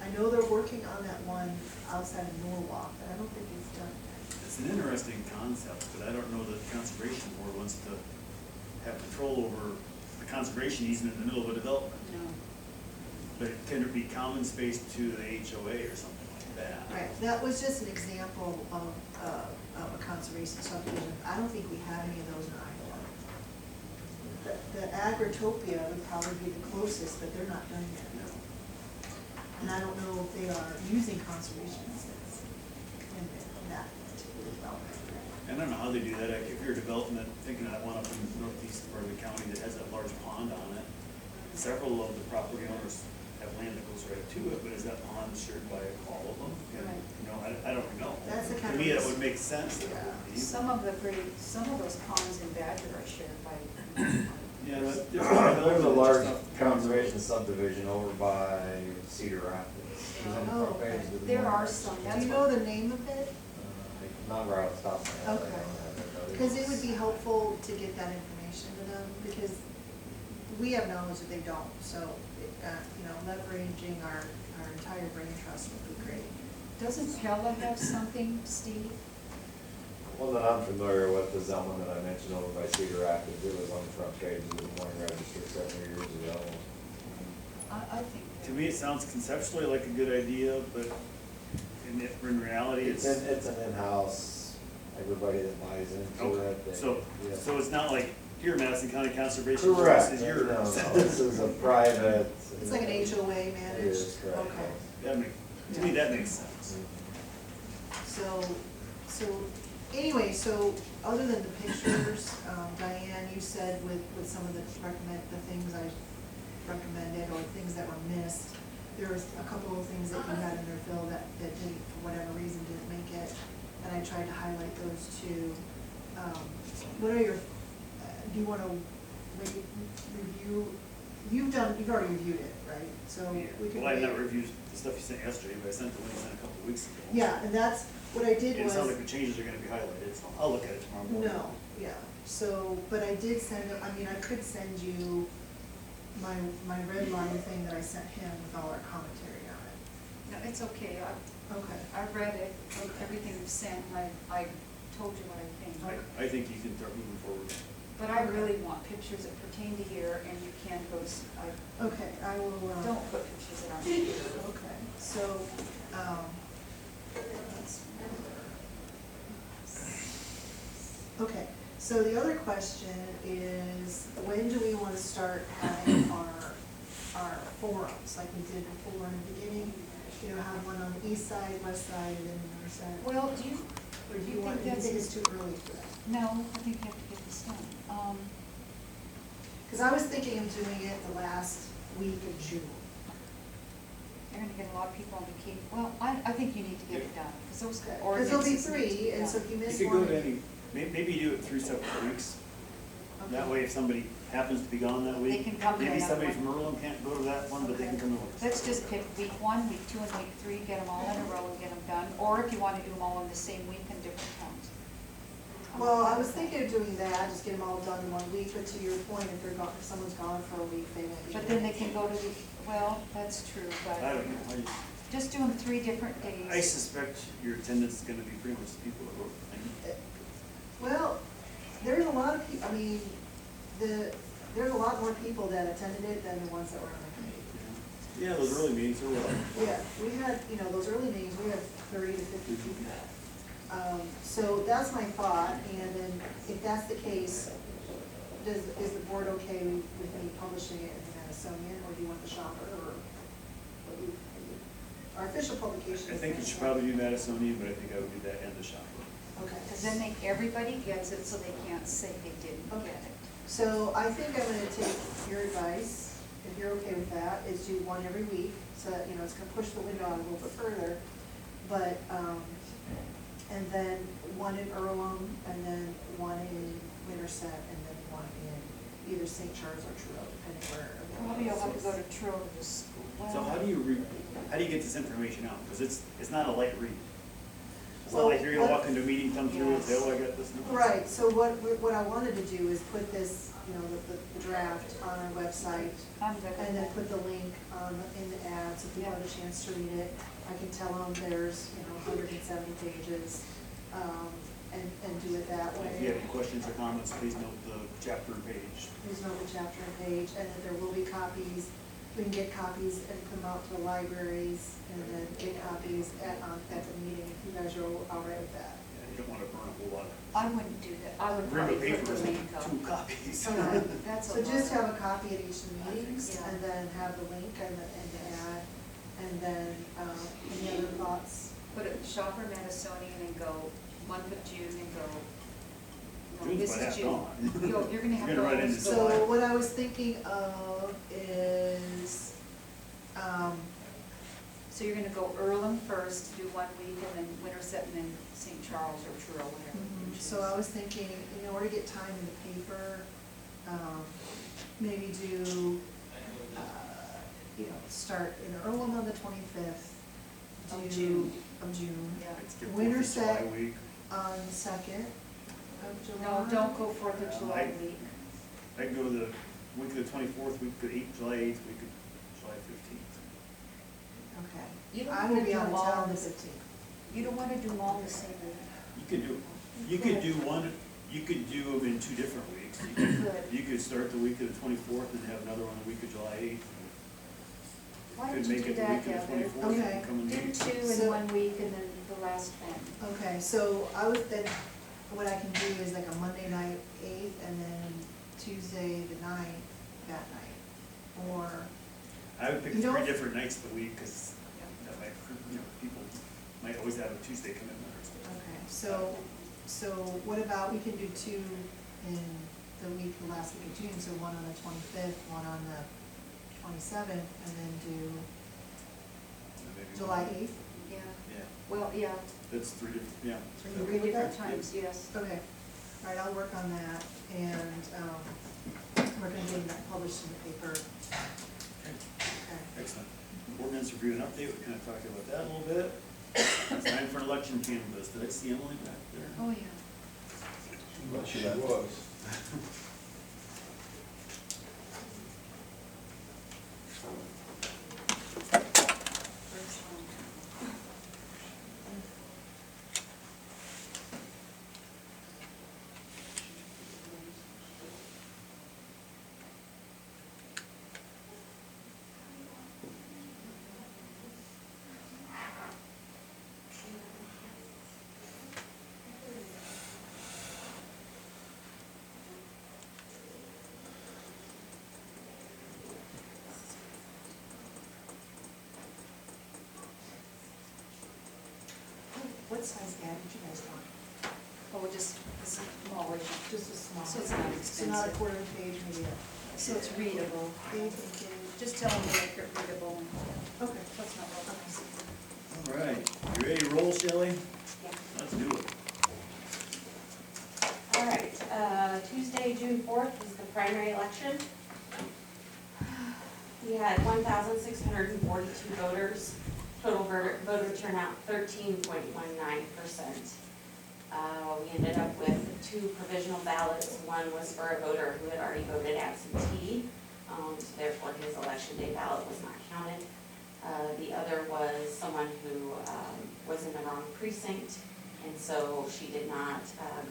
I know they're working on that one outside of Norwalk, but I don't think it's done yet. It's an interesting concept, but I don't know that the Conservation Board wants to have control over the conservation easement in the middle of a development. No. But can it be common space to the HOA or something like that? Right, that was just an example of a conservation subdivision. I don't think we have any of those in Iowa. The Agritopia would probably be the closest, but they're not done yet. And I don't know if they are using conservation instead in that particular development. I don't know how they do that. Like, if you're a development, thinking of that one up in the northeast part of the county that has that large pond on it, several of the property owners have land that goes right to it, but is that pond shared by all of them? Right. You know, I don't know. That's the kind To of- me, that would make sense that it Yeah. would be. Some of those ponds in Badger are shared by. Yeah, but There's a large conservation subdivision over by Cedar Rapids. Is that Oh, front page of the there are board? some, Do that's you know what, the name of it? Not right off the top of my head. I Okay. don't have it, but Because it it's- would be helpful to get that information to them, because we have knowledge that they don't, so, leveraging our entire brain trust would be great. doesn't Pella have something, Steve? One that I'm familiar with is that one that I mentioned over by Cedar Rapids. It was on the front page of the Morning Register several years ago. I think. to me, it sounds conceptually like a good idea, but in reality, It's an in-house, everybody that buys into Okay. it. they- So, yeah. so it's not like, here, Madison County Conservation Correct. Service is No, yours. no, this is a private. It's like an HOA It managed. is, correct. Okay. To me, that makes sense. So anyway, so other than the pictures, Diane, you said with some of the things I recommended or things that were missed, there was a couple of things that you had in there, Phil, that didn't, for whatever reason, didn't make it, and I tried to highlight those two. What are your, do you wanna maybe review, you've already reviewed it, right? So we can. Well, I never reviewed the stuff you sent yesterday, but I sent the one you sent a couple of weeks ago. Yeah, and that's, what I did It was. sounds like the changes are gonna be highlighted, so I'll look at it tomorrow morning. No, yeah, so, but I did send, I mean, I could send you my red line thing that I sent him with all our commentary on it. No, it's okay, Okay. I read it, everything you sent, and I told you what I think. I think you can start moving forward. But I really want pictures that pertain to here, and you can't go, Okay, I will, don't put pictures that aren't here. okay, so, okay, so the other question is, when do we wanna start having our forums, like we did before in the beginning? You know, have one on the east side, west side, and then the north side? Well, Or do you want, do you think it's too early for that? no, I think you have to get this done. Cause I was thinking of doing it the last week of June. You're gonna get a lot of people on vacation. Well, I think you need to get it done, because those Cause ordinances. there'll be need to three, and so done. if you You miss could one. go to any, maybe you do it 3 separate weeks. That Okay. way, if somebody happens to be gone that week, They can come to maybe another somebody one. from Earlham can't go to that one, but they can Okay. come to one. Let's just pick week 1, week 2, and week 3, get them all in a row and get them done, or if you wanna do them all in the same week in different towns. Well, I was thinking of doing that, just get them all done in 1 week, but to your point, if they're gone, if someone's gone for a week, they won't be. But then they can go to the, well, that's true, I but don't know, just do them 3 different I days. suspect your attendance is gonna be pretty much the people that wrote the thing. Well, there's a lot of people, I mean, there's a lot more people that attended it than the ones that were on the committee. Yeah, those early meetings are well. Yeah, we had, you know, those early meetings, we had 30 to 50 people. So that's my thought, and then if that's the case, is the board okay with me publishing it in the Madisonian, or do you want the shopper, or what do you? Our official publication. I is think you should Madisonian. probably do Madisonian, but I think I would do that and the shopper. Okay. Because then everybody gets it, so they can't say they didn't Okay. get it. So I think I'm gonna take your advice, if you're okay with that, is do one every week, so that, you know, it's gonna push the window out a little bit further. But, and then one in Earlham, and then one in Winterset, and then one in either St. Charles or Truro, depending where. Probably you'll have to go to Truro to the school. So how do you get this information out? Because it's not a light read. It's not Well, like you're gonna what- walk into a meeting, come through and say, oh, I got this. No. Right, so what I wanted to do is put this, you know, the draft on our website, I'm good with and then that. put the link in the ad, so people have a chance to read it. I can tell them there's, you know, 170 pages, and do it that If you have way. any questions or comments, please note the chapter and page. Please note the chapter and page, and then there will be copies. We can get copies and put them out to the libraries, and then get copies at the meeting, if you guys are all right with that. Yeah, you don't wanna burn a whole lot of. I wouldn't do that. I would Ream probably of put paper the is link up. 2 copies. That's a So just lot. have a copy at each of the meetings, Yeah. and then have the link and the ad, and then, any other thoughts? Put it shopper Madisonian and go month of June and go, no, June's this about is half June. gone. You're gonna have You're to gonna run almost into go. So what I was thinking of is, So you're gonna go Earlham first, do 1 week, and then Winterset, and then St. Charles or Truro, whatever. you so I choose. was thinking, in order to get time in the paper, maybe do, you know, start in Earlham on the 25th. Of do- June. Of June. Yeah. Let's get Winterset. 4th of July week. On the 2nd of July. No, don't go 4th of July week. I can go the week of the 24th, week of July 8th, week of July 15th. Okay. You don't I will wanna be do out of them all town on the the 15th. You don't wanna do them all in the same week. You could do them in 2 different weeks. You could start the week of the 24th and have another one the week of July 8th. Why Could don't you make do it the that, week of the Heather? 24th Okay. and come and Do meet. 2 in So- 1 week and then the last one. Okay, so I would then, what I can do is like a Monday night 8th, and then Tuesday the 9th, that night, or, I would pick You 3 don't- different nights of the week, because that might, people might always have a Tuesday commitment or something. okay, so what about, we can do 2 in the last week of June, so one on the 25th, one on the 27th, and then do maybe. July 8th? Yeah, Yeah, well, yeah, that's three different, yeah. Are you three okay with different that? times, yes. Okay, all right, I'll work on that, and, we're gonna get that published in the paper. Okay. Okay. Excellent. Ordinance review and update, we kind of talked about that a little bit. It's time for an election canvas. Did I see Emily back there? Oh, yeah. But she was. First one. What size ad did you guys want? Oh, just a small version. Just a small. So it's not So not a expensive. quarter page, maybe a. So it's readable. Okay, thank you. Just tell them to make it readable. Okay. That's not what I'm saying. All right, you ready to roll, Shelley? Yeah. Let's do it. All right, Tuesday, June 4th is the primary election. We had 1,642 voters, total voter turnout 13.19%. We ended up with 2 provisional ballots. One was for a voter who had already voted absentee, so therefore his election day ballot was not counted. The other was someone who was in the wrong precinct, and so she did not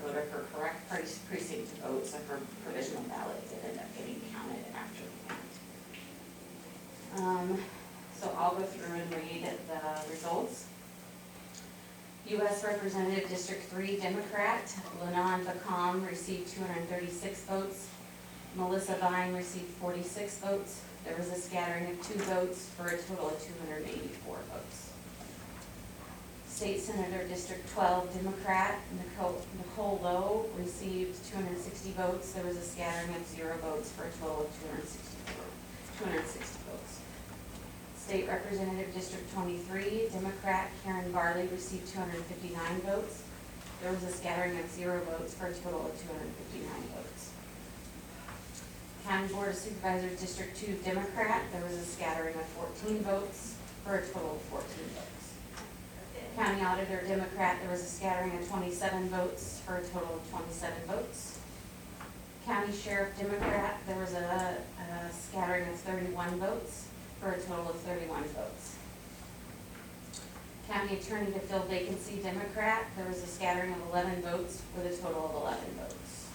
go to her correct precinct to vote, so her provisional ballot did end up getting counted after the count. So I'll go through and read the results. U.S. Representative District 3 Democrat, Lennon Bacom received 236 votes. Melissa Vine received 46 votes. There was a scattering of 2 votes for a total of 284 votes. State Senator District 12 Democrat, Nicole Lowe received 260 votes. There was a scattering of 0 votes for a total of 260 votes. State Representative District 23 Democrat Karen Barley received 259 votes. There was a scattering of 0 votes for a total of 259 votes. County Board of Supervisors District 2 Democrat, there was a scattering of 14 votes for a total of 14 votes. County Auditor Democrat, there was a scattering of 27 votes for a total of 27 votes. County Sheriff Democrat, there was a scattering of 31 votes for a total of 31 votes. County Attorney to fill vacancy Democrat, there was a scattering of 11 votes with a total of 11 votes.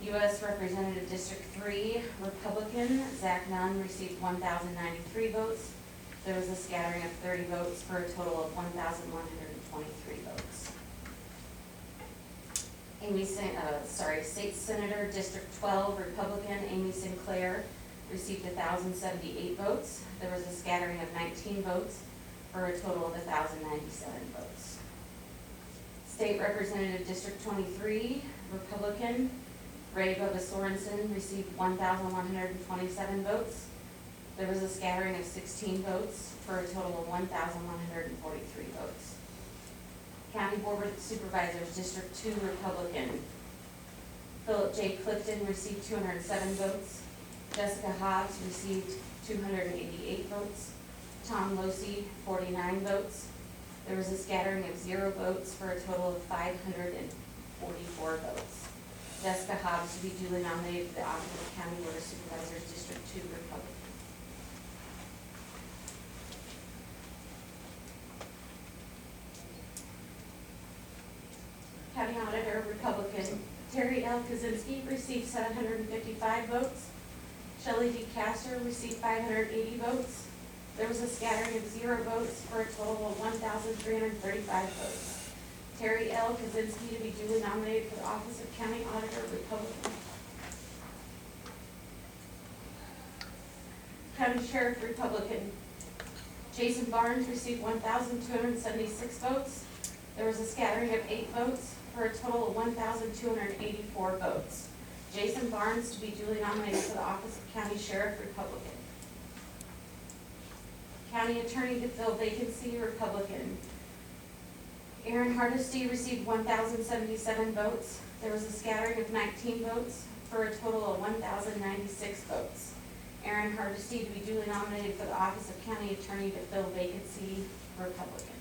U.S. Representative District 3 Republican, Zach Nunn received 1,093 votes. There was a scattering of 30 votes for a total of 1,123 votes. State Senator District 12 Republican, Amy Sinclair received 1,078 votes. There was a scattering of 19 votes for a total of 1,097 votes. State Representative District 23 Republican, Ray Bubba Sorensen received 1,127 votes. There was a scattering of 16 votes for a total of 1,143 votes. County Board of Supervisors District 2 Republican, Philip J. Clifton received 207 votes. Jessica Hobbs received 288 votes. Tom Losey, 49 votes. There was a scattering of 0 votes for a total of 544 votes. Jessica Hobbs to be duly nominated for the office of County Board of Supervisors District 2 Republican. County Auditor Republican, Terry L. Kaczynski received 755 votes. Shelley D. Kaster received 580 votes. There was a scattering of 0 votes for a total of 1,335 votes. Terry L. Kaczynski to be duly nominated for the office of County Auditor Republican. County Sheriff Republican, Jason Barnes received 1,276 votes. There was a scattering of 8 votes for a total of 1,284 votes. Jason Barnes to be duly nominated for the office of County Sheriff Republican. County Attorney to fill vacancy, Republican. Aaron Hardesty received 1,077 votes. There was a scattering of 19 votes for a total of 1,096 votes. Aaron Hardesty to be duly nominated for the office of County Attorney to fill vacancy, Republican.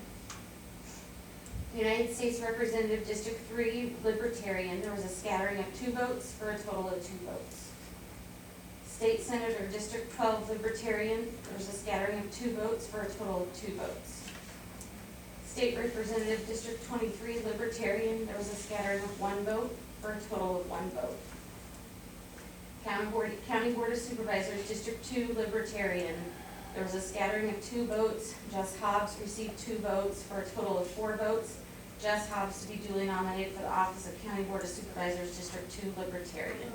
United States Representative District 3, Libertarian, there was a scattering of 2 votes for a total of 2 votes. State Senator District 12, Libertarian, there was a scattering of 2 votes for a total of 2 votes. State Representative District 23, Libertarian, there was a scattering of 1 vote for a total of 1 vote. County Board of Supervisors District 2, Libertarian, there was a scattering of 2 votes. Jess Hobbs received 2 votes for a total of 4 votes. Jess Hobbs to be duly nominated for the office of County Board of Supervisors District 2, Libertarian.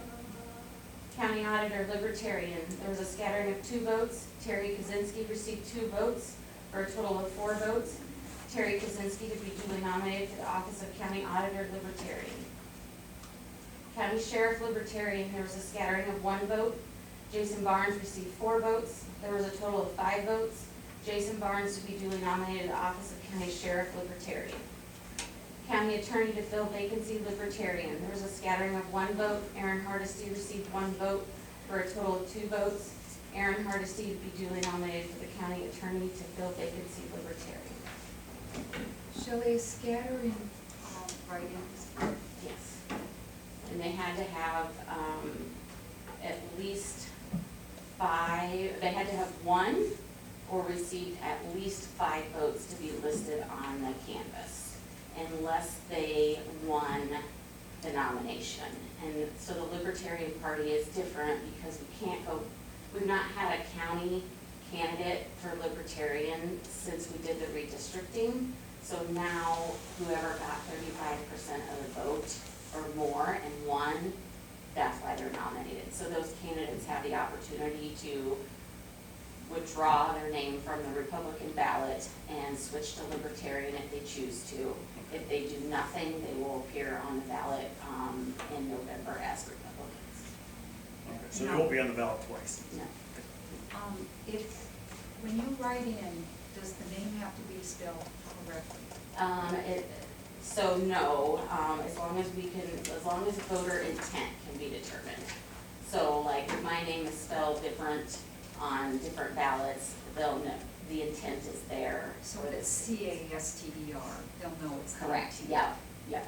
County Auditor, Libertarian, there was a scattering of 2 votes. Terry Kaczynski received 2 votes for a total of 4 votes. Terry Kaczynski to be duly nominated for the office of County Auditor, Libertarian. County Sheriff, Libertarian, there was a scattering of 1 vote. Jason Barnes received 4 votes. There was a total of 5 votes. Jason Barnes to be duly nominated to the office of County Sheriff, Libertarian. County Attorney to fill vacancy, Libertarian. There was a scattering of 1 vote. Aaron Hardesty received 1 vote for a total of 2 votes. Aaron Hardesty to be duly nominated for the County Attorney to fill vacancy, Libertarian. Shelley, scattering write-ins. Yes. And they had to have at least 5, they had to have 1 or received at least 5 votes to be listed on the canvas, unless they won the nomination. And so the Libertarian Party is different because we can't go, we've not had a county candidate for Libertarian since we did the redistricting. So now whoever got 35% of the vote or more and won, that's why they're nominated. So those candidates have the opportunity to withdraw their name from the Republican ballot and switch to Libertarian if they choose to. If they do nothing, they will appear on the ballot in November as Republicans. Okay, so you won't be on the ballot twice. No. If, when you write in, does the name have to be spelled correctly? So no, as long as we can, as long as voter intent can be determined. So like if my name is spelled different on different ballots, they'll know, the intent is there. So if it's C-A-S-T-E-R, they'll know it's Correct, correct. yep, yep.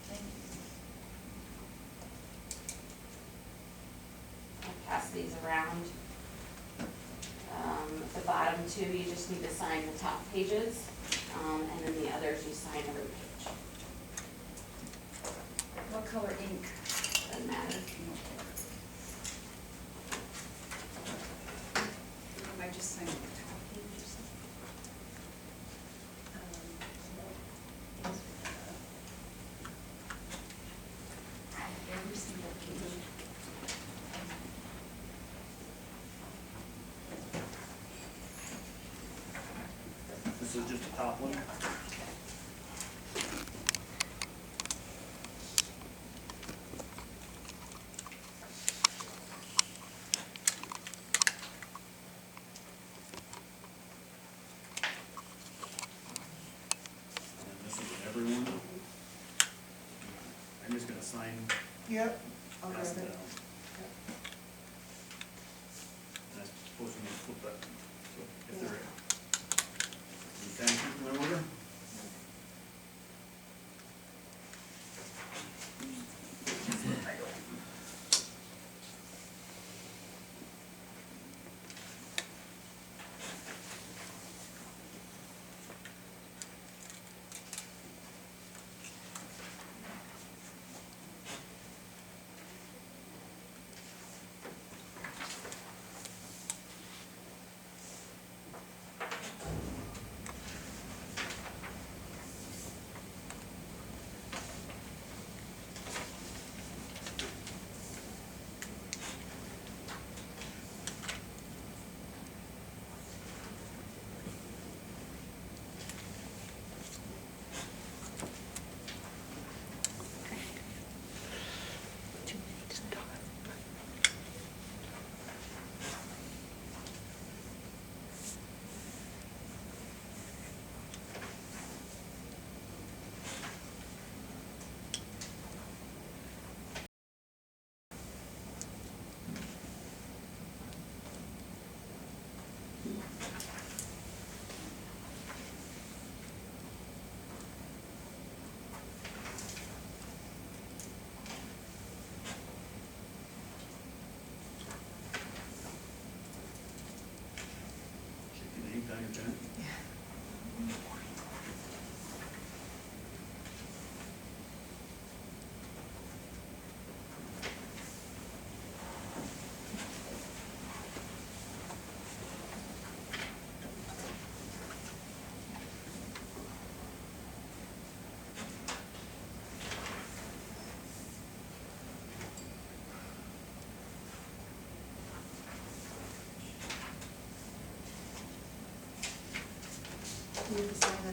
Thank you. I'll pass these around. The bottom 2, you just need to sign the top pages, and then the others you sign every page. What color ink? Doesn't matter. Am I just signing the top page or something? Every single page. This is just the top one. And this is everyone. I'm just gonna sign. Yep. I'll pass grab it it. down. And I suppose we need to flip that, so if they're in. Thank you, my order.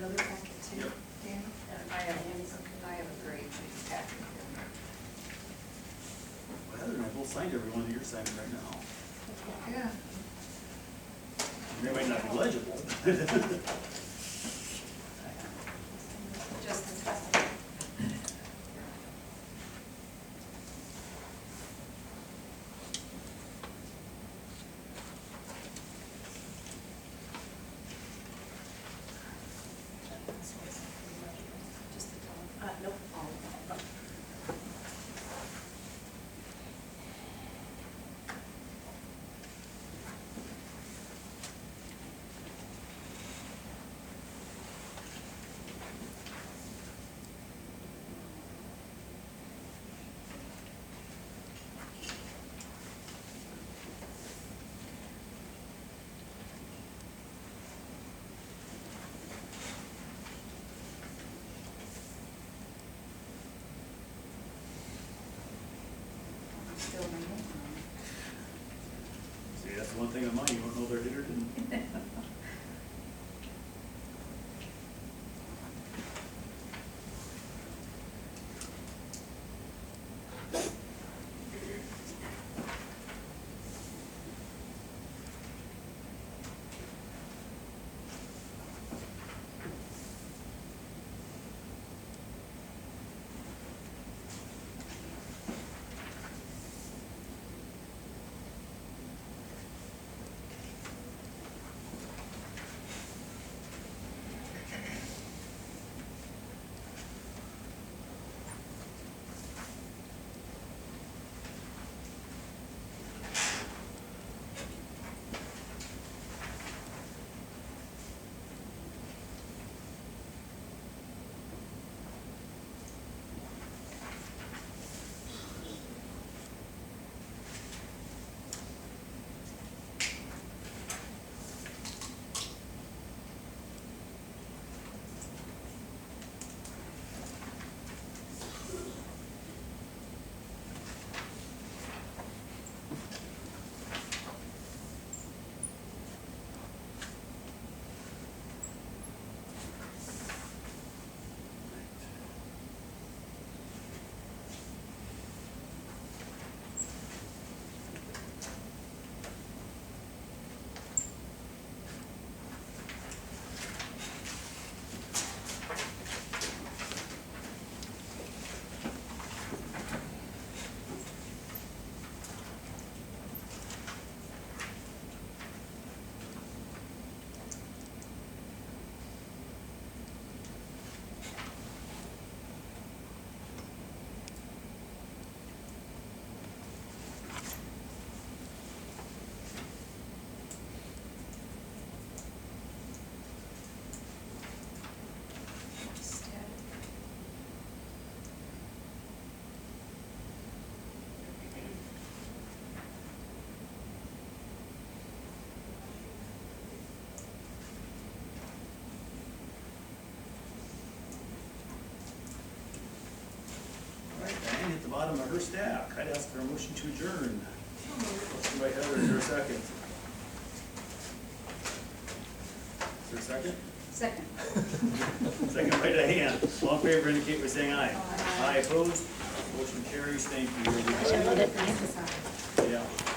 other packet too, Yep. Dan? And I have a great packet here. Well, Heather and I both signed everyone that you're signing right now. Yeah. They might not be legible. Just in time. Just the top. Nope. Still my name See, that's the one thing on mine, you don't know they're did or didn't. on it. Diane hit the bottom of her stack. I'd ask for a motion to adjourn. Motion by Heather, is there a second? Is there a second? Second. Second by Diane. All in favor indicate by saying aye. Aye. Aye opposed? Motion carries. Thank you. I should have emphasized. Yeah.